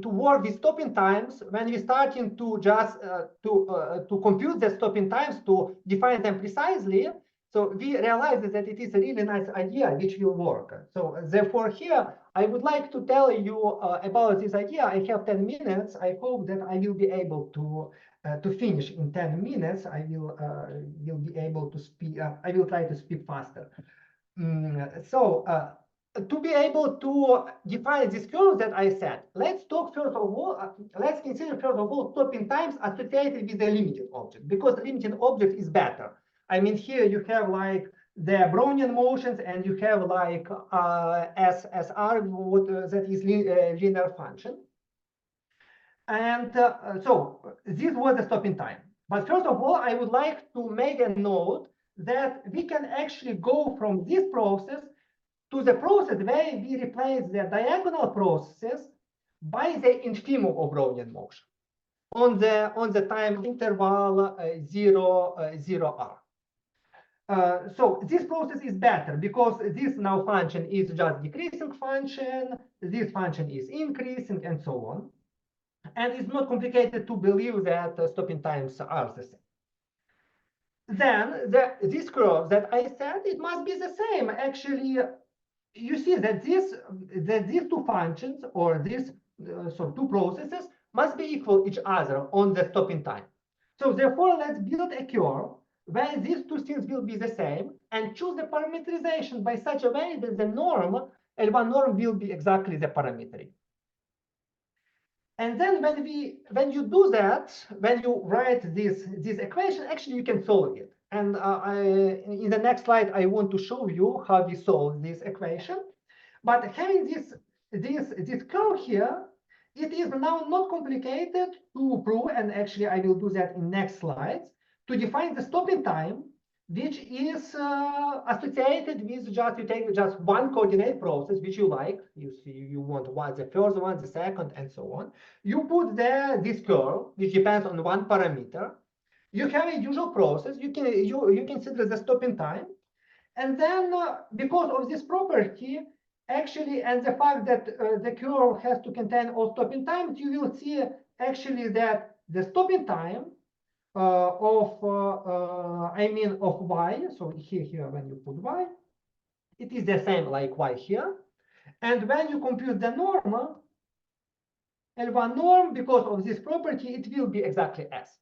work with stopping times, when we started to just to compute the stopping times, to define them precisely, so we realized that it is a really nice idea which will work. So therefore here, I would like to tell you about this idea. I have 10 minutes. I hope that I will be able to finish in 10 minutes. I will be able to speak. I will try to speak faster. To be able to define this curve that I said, let's talk first of all, let's consider first of all stopping times associated with the limited object, because the limited object is better. I mean, here you have like the Brownian motions and you have like SSR, that is linear function. And so this was the stopping time. But first of all, I would like to make a note that we can actually go from this process to the process where we replace the diagonal processes by the infimum of Brownian motion on the time interval 0, 0r. So this process is better because this now function is just decreasing function, this function is increasing, and so on. And it's not complicated to believe that stopping times are the same. Then this curve that I said, it must be the same. Actually, you see that these two functions or these two processes must be equal each other on the stopping time. So therefore, let's build a curve where these two things will be the same and choose the parameterization by such a way that the norm, L1 norm, will be exactly the parametry. And then when you do that, when you write this equation, actually you can solve it. And in the next slide, I want to show you how we solve this equation. But having this curve here, it is now not complicated to prove, and actually I will do that in next slides, to define the stopping time, which is associated with just, you take just one coordinate process, which you like. You see, you want one, the first one, the second, and so on. You put there this curve, which depends on one parameter. You have a usual process. You consider the stopping time, and then because of this property, actually, and the fact that the curve has to contain all stopping times, you will see actually that the stopping time of y. So here when you put y, it is the same like y here, and when you compute the norm, L1 norm, because of this property, it will be exactly S.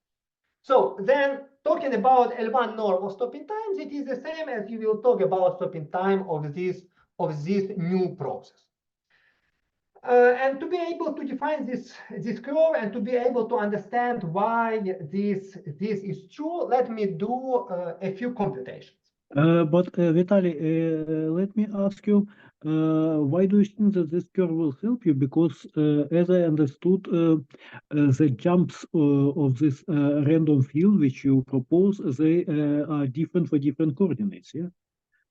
So then talking about L1 norm of stopping times, it is the same as you will talk about stopping time of this new process. And to be able to define this curve and to be able to understand why this is true, let me do a few computations. But Vitaly, let me ask you, why do you think that this curve will help you? Because as I understood, the jumps of this random field which you propose, they are different for different coordinates, yeah?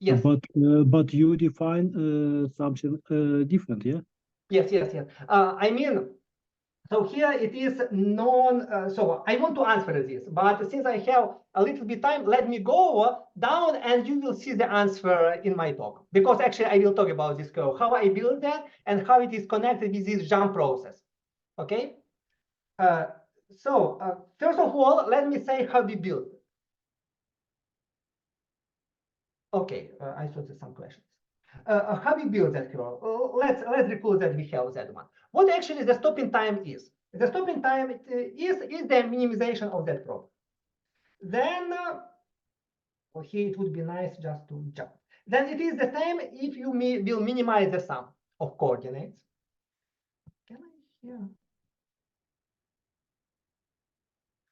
Yes. But you define something different, yeah? Yes. I mean, so here it is known. So I want to answer this, but since I have a little bit time, let me go down and you will see the answer in my talk. Because actually I will talk about this curve, how I build that and how it is connected with this jump process. Okay. First of all, let me say how we build. Okay, I thought there's some questions. How we build that curve? Let's recall that we have that one. What actually the stopping time is? The stopping time is the minimization of that problem. Then, here it would be nice just to jump. Then it is the same if you will minimize the sum of coordinates. Can I hear?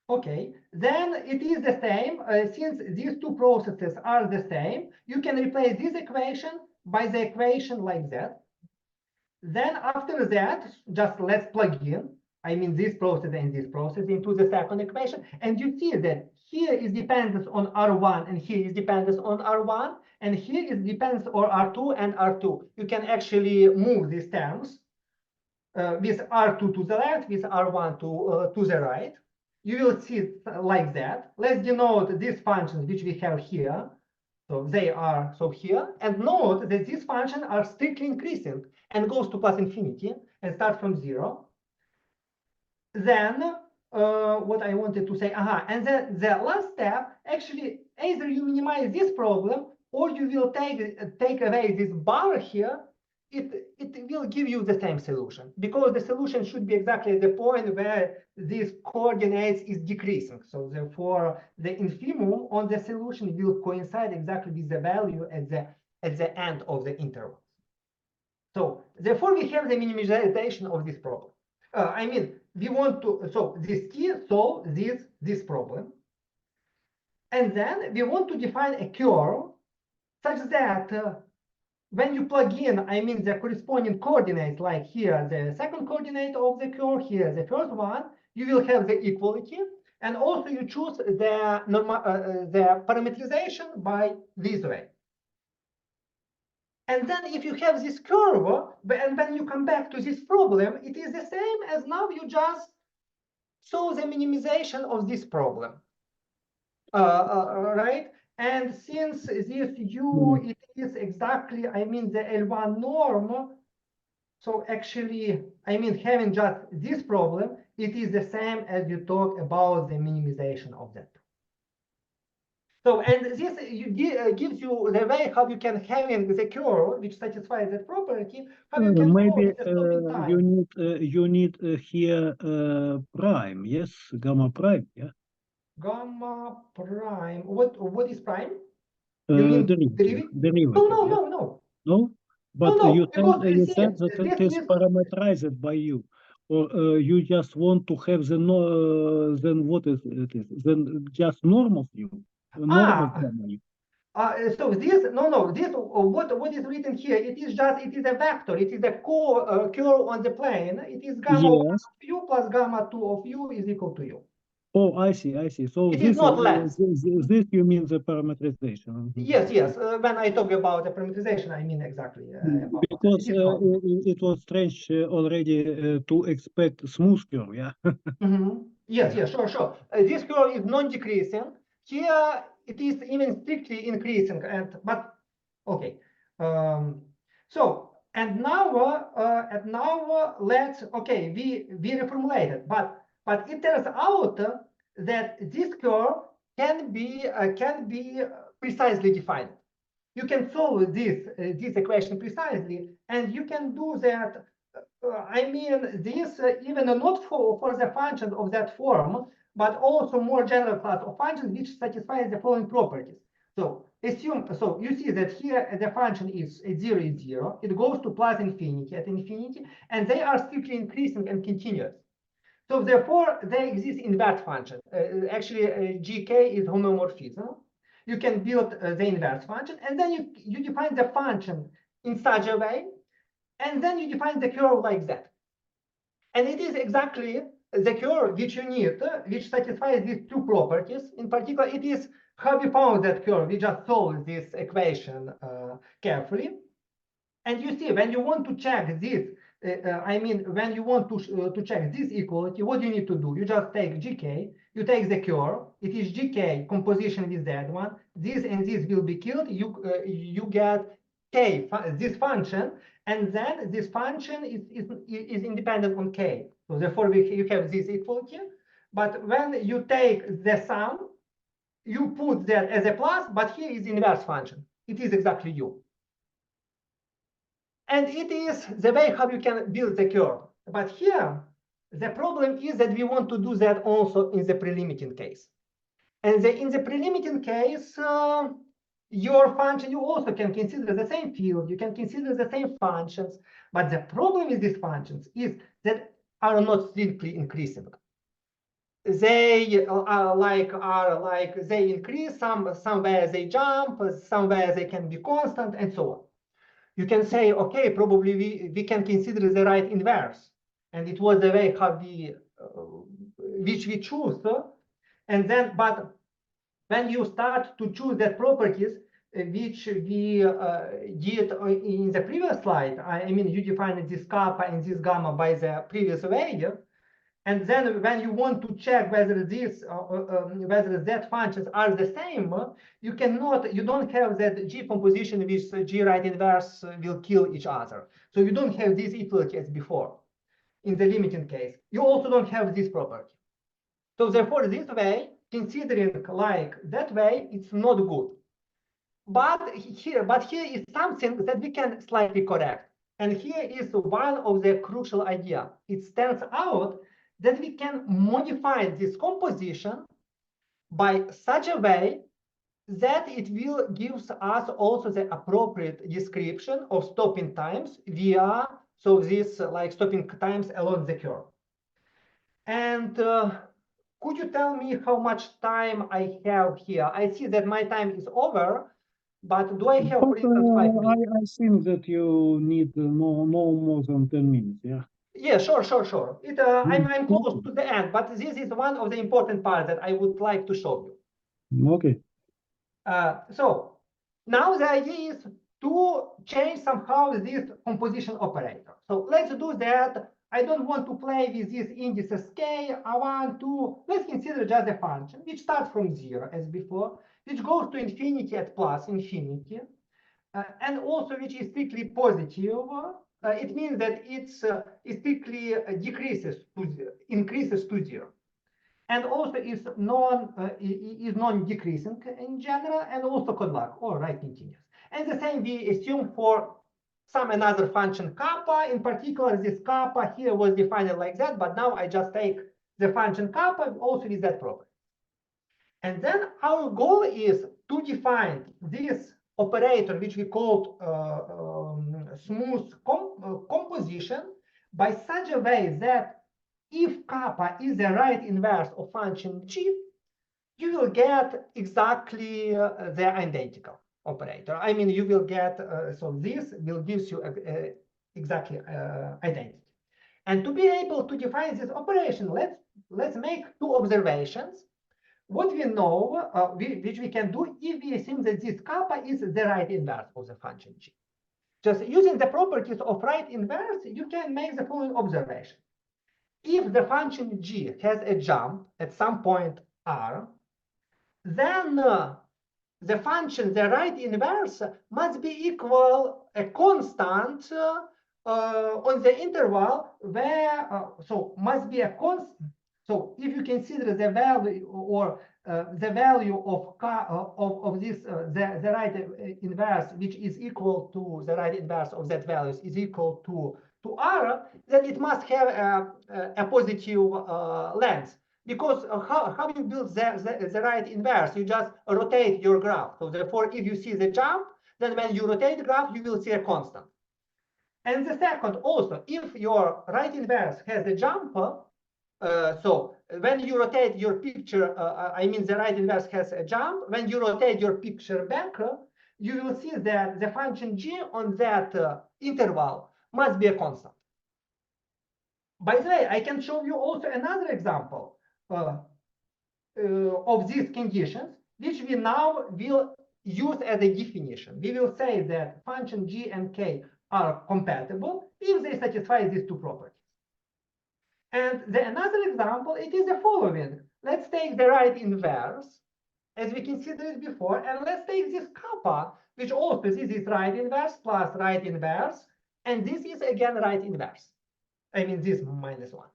Okay, then it is the same. Since these two processes are the same, you can replace this equation by the equation like that. Then after that, just let's plug in, I mean this process and this process into the second equation. And you see that here is dependence on R1 and here is dependence on R1. And here is dependence on R2 and R2. You can actually move these terms with R2 to the left, with R1 to the right. You will see it like that. Let's denote these functions which we have here. So they are here. And note that these functions are strictly increasing and goes to plus infinity and start from 0. Then what I wanted to say, and then the last step, actually, either you minimize this problem or you will take away this bar here. It will give you the same solution, because the solution should be exactly the point where these coordinates is decreasing. So therefore, the infimum on the solution will coincide exactly with the value at the end of the interval. So therefore, we have the minimization of this problem. I mean, we want to this T solve this problem, and then we want to define a curve such that when you plug in, I mean, the corresponding coordinates, like here, the second coordinate of the curve, here, the first one, you will have the equality. And also you choose the parameterization by this way. And then if you have this curve, and when you come back to this problem, it is the same as now you just saw the minimization of this problem, right? And since this U, it is exactly, I mean, the L1 norm. So actually, I mean, having just this problem, it is the same as you talk about the minimization of that. So, and this gives you the way how you can have the curve which satisfies that property. How you can maybe you need here prime, yes, gamma prime, yeah. Gamma prime. What is prime? You mean derivative? No. No, but no, you said that it is parameterized by you, or you just want to have the then what is it is then just norm of you, norm of gamma. So this this what is written here? It is a vector. It is a curve on the plane. It is gamma 1 of u plus gamma 2 of u is equal to u. Oh, I see. So it is not less. This you mean the parameterization? Yes. When I talk about the parameterization, I mean exactly about because it was strange already to expect smooth curve, yeah. Yes, sure. This curve is non-decreasing. Here it is even strictly increasing, but okay. So and now let's we reformulate it, but it turns out that this curve can be precisely defined. You can solve this equation precisely, and you can do that. I mean, this even not for the functions of that form, but also more general class of functions which satisfy the following properties. So assume, so you see that here the function is 0 is 0. It goes to plus infinity at infinity, and they are strictly increasing and continuous. So therefore, they exist inverse function. Actually, GK is homomorphism. You can build the inverse function, and then you define the function in such a way, and then you define the curve like that. And it is exactly the curve which you need, which satisfies these two properties. In particular, it is how we found that curve. We just solved this equation carefully. And you see, when you want to check this, I mean, when you want to check this equality, what you need to do? You just take GK, you take the curve. It is GK composition with that one. This and this will be killed. You get k, this function, and then this function is independent on k. So therefore, you have this equality. But when you take the sum, you put that as a plus, but here is inverse function. It is exactly u. And it is the way how you can build the curve. But here, the problem is that we want to do that also in the prelimiting case. And in the prelimiting case, your function, you also can consider the same field, you can consider the same functions, but the problem with these functions is that are not simply increasing. They are like they increase, somewhere they jump, somewhere they can be constant, and so on. You can say, okay, probably we can consider the right inverse, and it was the way how we which we choose, and then but when you start to choose the properties which we did in the previous slide, I mean, you defined this kappa and this gamma by the previous way, and then when you want to check whether this whether z functions are the same, you don't have that G composition with G right inverse will kill each other. So you don't have this equality as before in the limiting case. You also don't have this property. So therefore, this way, considering like that way, it's not good. But here is something that we can slightly correct. And here is one of the crucial idea. It stands out that we can modify this composition by such a way that it will give us also the appropriate description of stopping times via, so this like stopping times along the curve. And could you tell me how much time I have here? I see that my time is over, but do I have, for instance, 5 minutes? I think that you need no more than 10 minutes, yeah? Yeah, sure. I'm close to the end, but this is one of the important parts that I would like to show you. Okay. So now the idea is to change somehow this composition operator. So let's do that. I don't want to play with these indices k. I want to, let's consider just a function which starts from 0 as before, which goes to infinity at plus infinity, and also which is strictly positive. It means that it strictly increases to 0. And also is non-decreasing in general, and also convex or right continuous. And the same we assume for some another function kappa. In particular, this kappa here was defined like that, but now I just take the function kappa also with that property. And then our goal is to define this operator, which we called smooth composition, by such a way that if kappa is the right inverse of function g, you will get exactly the identical operator. I mean, you will get, so this will give you exactly identity. And to be able to define this operation, let's make two observations. What we know, which we can do if we assume that this kappa is the right inverse of the function g. Just using the properties of right inverse, you can make the following observation. If the function g has a jump at some point r, then the function, the right inverse, must be equal a constant on the interval where, so must be a constant. So if you consider the value or the value of this, the right inverse, which is equal to the right inverse of that value is equal to r, then it must have a positive length. Because how you build the right inverse? You just rotate your graph. So therefore, if you see the jump, then when you rotate the graph, you will see a constant. And the second, also, if your right inverse has a jump, so when you rotate your picture, I mean the right inverse has a jump. When you rotate your picture back, you will see that the function g on that interval must be a constant. By the way, I can show you also another example of these conditions, which we now will use as a definition. We will say that function g and k are compatible if they satisfy these two properties. And another example, it is the following. Let's take the right inverse, as we considered before, and let's take this kappa which also this is right inverse plus right inverse, and this is again right inverse. I mean this -1.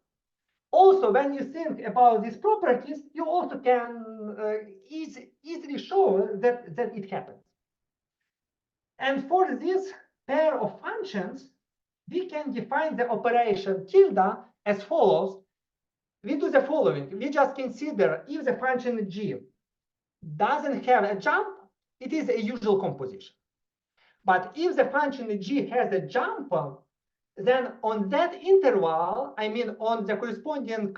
Also, when you think about these properties, you also can easily show that it happens. And for this pair of functions, we can define the operation tilde as follows. We do the following. We just consider if the function g doesn't have a jump, it is a usual composition. But if the function g has a jump, then on that interval, I mean on the corresponding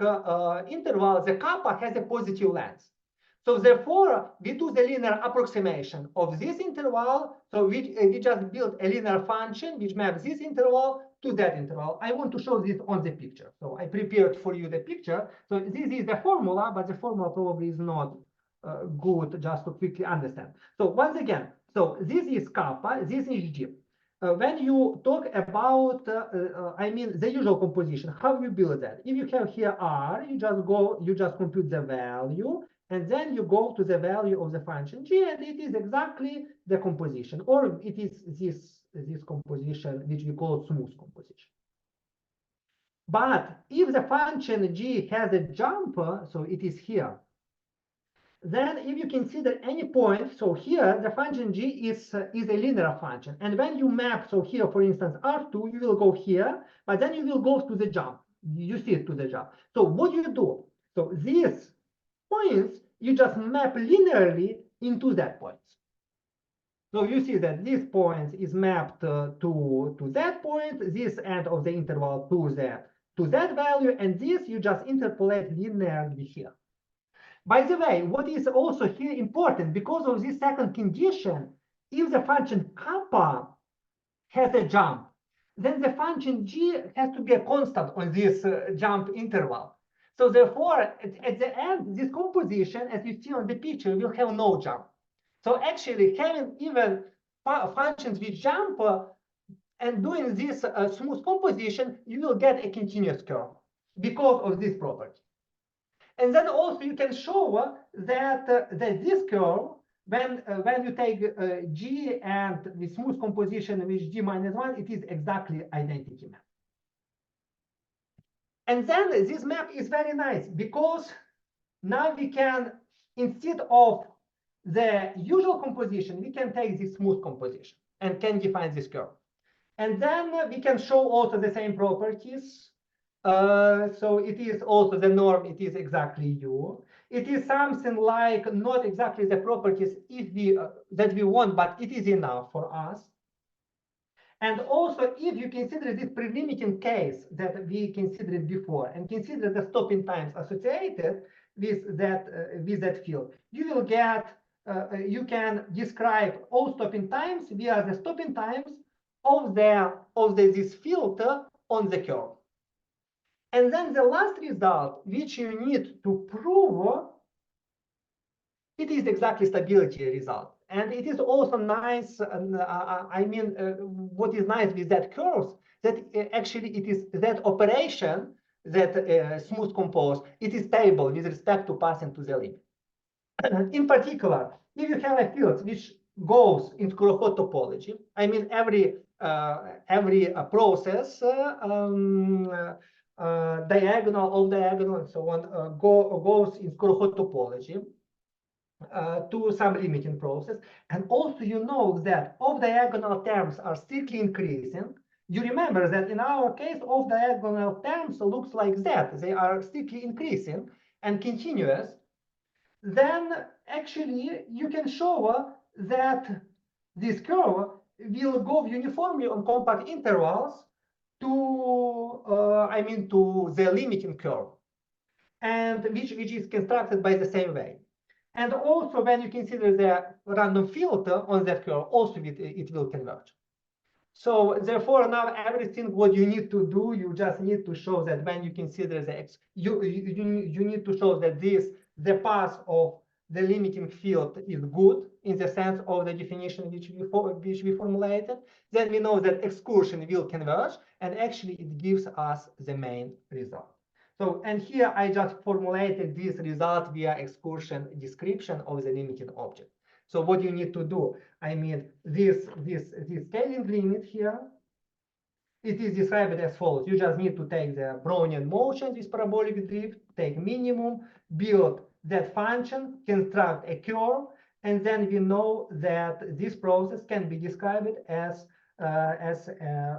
interval, the kappa has a positive length. So therefore, we do the linear approximation of this interval. So we just build a linear function which maps this interval to that interval. I want to show this on the picture. So I prepared for you the picture. So this is the formula, but the formula probably is not good just to quickly understand. So once again, so this is kappa, this is g. When you talk about, I mean, the usual composition, how you build that? If you have here r, you just compute the value, and then you go to the value of the function g, and it is exactly the composition, or it is this composition which we call smooth composition. But if the function g has a jump, so it is here, then if you consider any point, so here the function g is a linear function. And when you map, so here, for instance, R2, you will go here, but then you will go to the jump. You see it to the jump. So what do you do? So these points, you just map linearly into that point. So you see that this point is mapped to that point, this end of the interval to that value, and this you just interpolate linearly here. By the way, what is also here important, because of this second condition, if the function kappa has a jump, then the function g has to be a constant on this jump interval. So therefore, at the end, this composition, as you see on the picture, will have no jump. So actually, having even functions which jump and doing this smooth composition, you will get a continuous curve because of this property. And then also you can show that this curve, when you take g and the smooth composition with g -1, it is exactly identity map. And then this map is very nice because now we can, instead of the usual composition, we can take this smooth composition and can define this curve. And then we can show also the same properties. So it is also the norm, it is exactly u. It is something like not exactly the properties that we want, but it is enough for us. And also, if you consider this pre-limiting case that we considered before and consider the stopping times associated with that field, you will get, you can describe all stopping times via the stopping times of this field on the curve. And then the last result, which you need to prove, it is exactly stability result. And it is also nice, I mean, what is nice with that curve, that actually it is that operation, that smooth compose, it is stable with respect to passing to the limit. In particular, if you have a field which goes in Skorokhod topology, I mean, every process, diagonal, off diagonal, and so on, goes in Skorokhod topology to some limiting process. And also, you know that off diagonal terms are strictly increasing. You remember that in our case, off diagonal terms looks like that. They are strictly increasing and continuous. Then actually, you can show that this curve will go uniformly on compact intervals to, I mean, to the limiting curve, and which is constructed by the same way. And also, when you consider the random field on that curve, also it will converge. So therefore, now everything what you need to do, you just need to show that when you consider the x, you need to show that the path of the limiting field is good in the sense of the definition which we formulated. Then we know that excursion will converge, and actually it gives us the main result. So, and here I just formulated this result via excursion description of the limiting object. So what you need to do, I mean, this scaling limit here, it is described as follows. You just need to take the Brownian motion, this parabolic drift, take minimum, build that function, construct a curve, and then we know that this process can be described as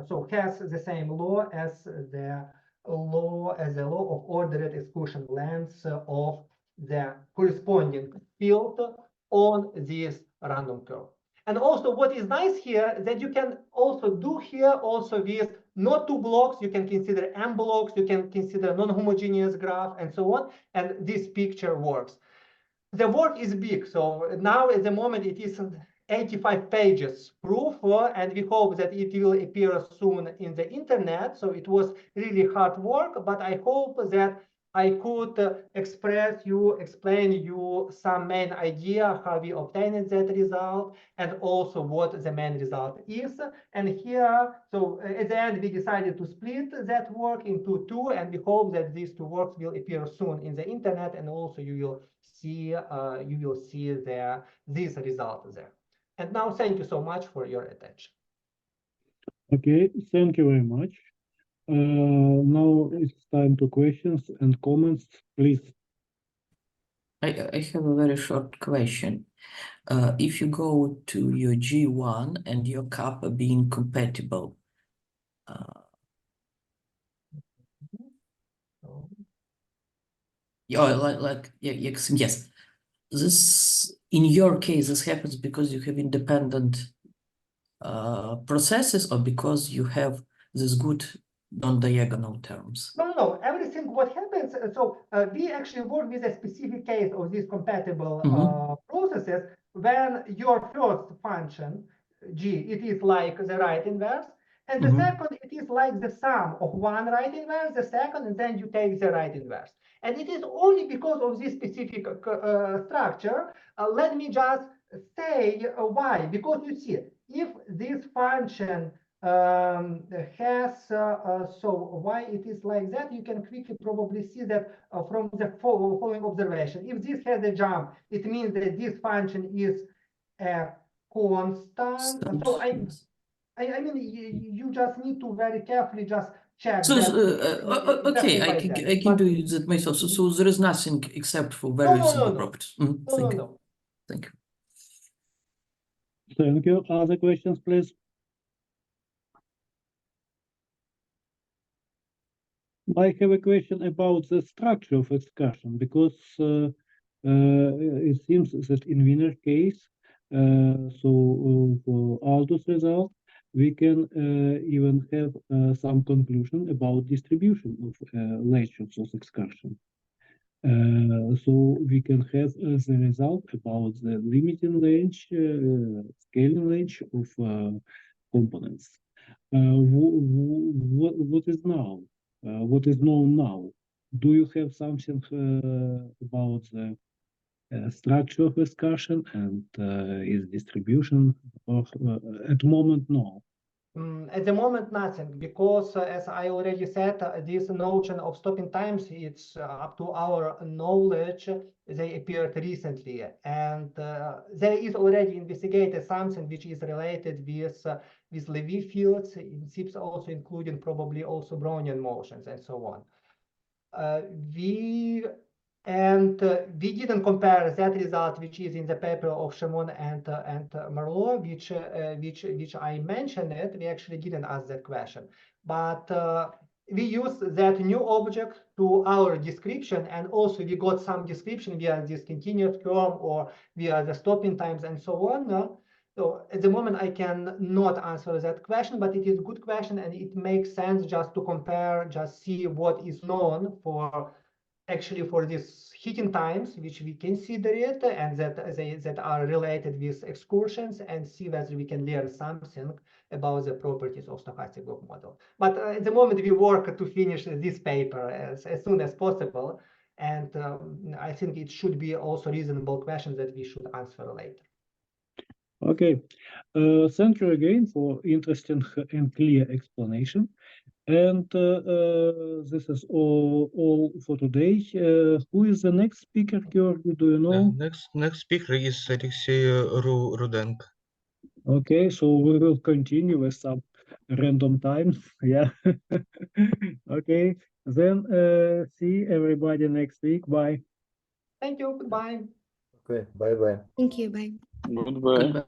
so has the same law as the law of ordered excursion lengths of the corresponding field on this random curve. And also what is nice here that you can also do here also with not two blocks, you can consider m blocks, you can consider non-homogeneous graph and so on, and this picture works. The work is big, so now at the moment it is 85 pages proof, and we hope that it will appear soon in the internet. So it was really hard work, but I hope that I could explain you some main idea how we obtained that result and also what the main result is. And here, so at the end, we decided to split that work into two, and we hope that these two works will appear soon in the internet, and also you will see this result there. And now, thank you so much for your attention. Okay, thank you very much. Now it's time to questions and comments, please. I have a very short question. If you go to your G1 and your kappa being compatible, yes, this in your case this happens because you have independent processes or because you have this good non-diagonal terms? No, everything what happens, so we actually work with a specific case of these compatible processes when your first function, g, it is like the right inverse, and the second, it is like the sum of one right inverse, the second, and then you take the right inverse. And it is only because of this specific structure. Let me just say why. Because you see, if this function has so why it is like that, you can quickly probably see that from the following observation. If this has a jump, it means that this function is a constant. So I mean, you just need to very carefully just check. So that, okay, I can do that myself. So there is nothing except for very simple properties. Thank you. Thank you. Thank you. Other questions, please? I have a question about the structure of excursion, because it seems that in Wiener case, so for Aldous result, we can even have some conclusion about distribution of latitudes of excursion. So we can have the result about the limiting range, scaling range of components. What is now? What is known now? Do you have something about the structure of excursion and its distribution? Or at the moment, no? At the moment, nothing, because as I already said, this notion of stopping times, it's up to our knowledge, they appeared recently, and there is already investigated something which is related with Levy fields, in SIPs also including probably also Brownian motions and so on. We didn't compare that result, which is in the paper of Shimon and Marlowe, which I mentioned it. We actually didn't ask that question, but we used that new object to our description, and also we got some description via this continuous curve or via the stopping times and so on. So at the moment, I can not answer that question, but it is a good question, and it makes sense just to compare, just see what is known for actually for these heating times, which we consider it, and that are related with excursions, and see whether we can learn something about the properties of stochastic group model. But at the moment, we work to finish this paper as soon as possible, and I think it should be also reasonable questions that we should answer later. Okay, thank you again for interesting and clear explanation. And this is all for today. Who is the next speaker, Georgi? Do you know? Next speaker is Alexey Rudenko. Okay, so we will continue with some random times. Yeah. Okay. Then see everybody next week. Bye. Thank you. Goodbye. Okay, bye-bye. Thank you. Bye. Goodbye. Goodbye.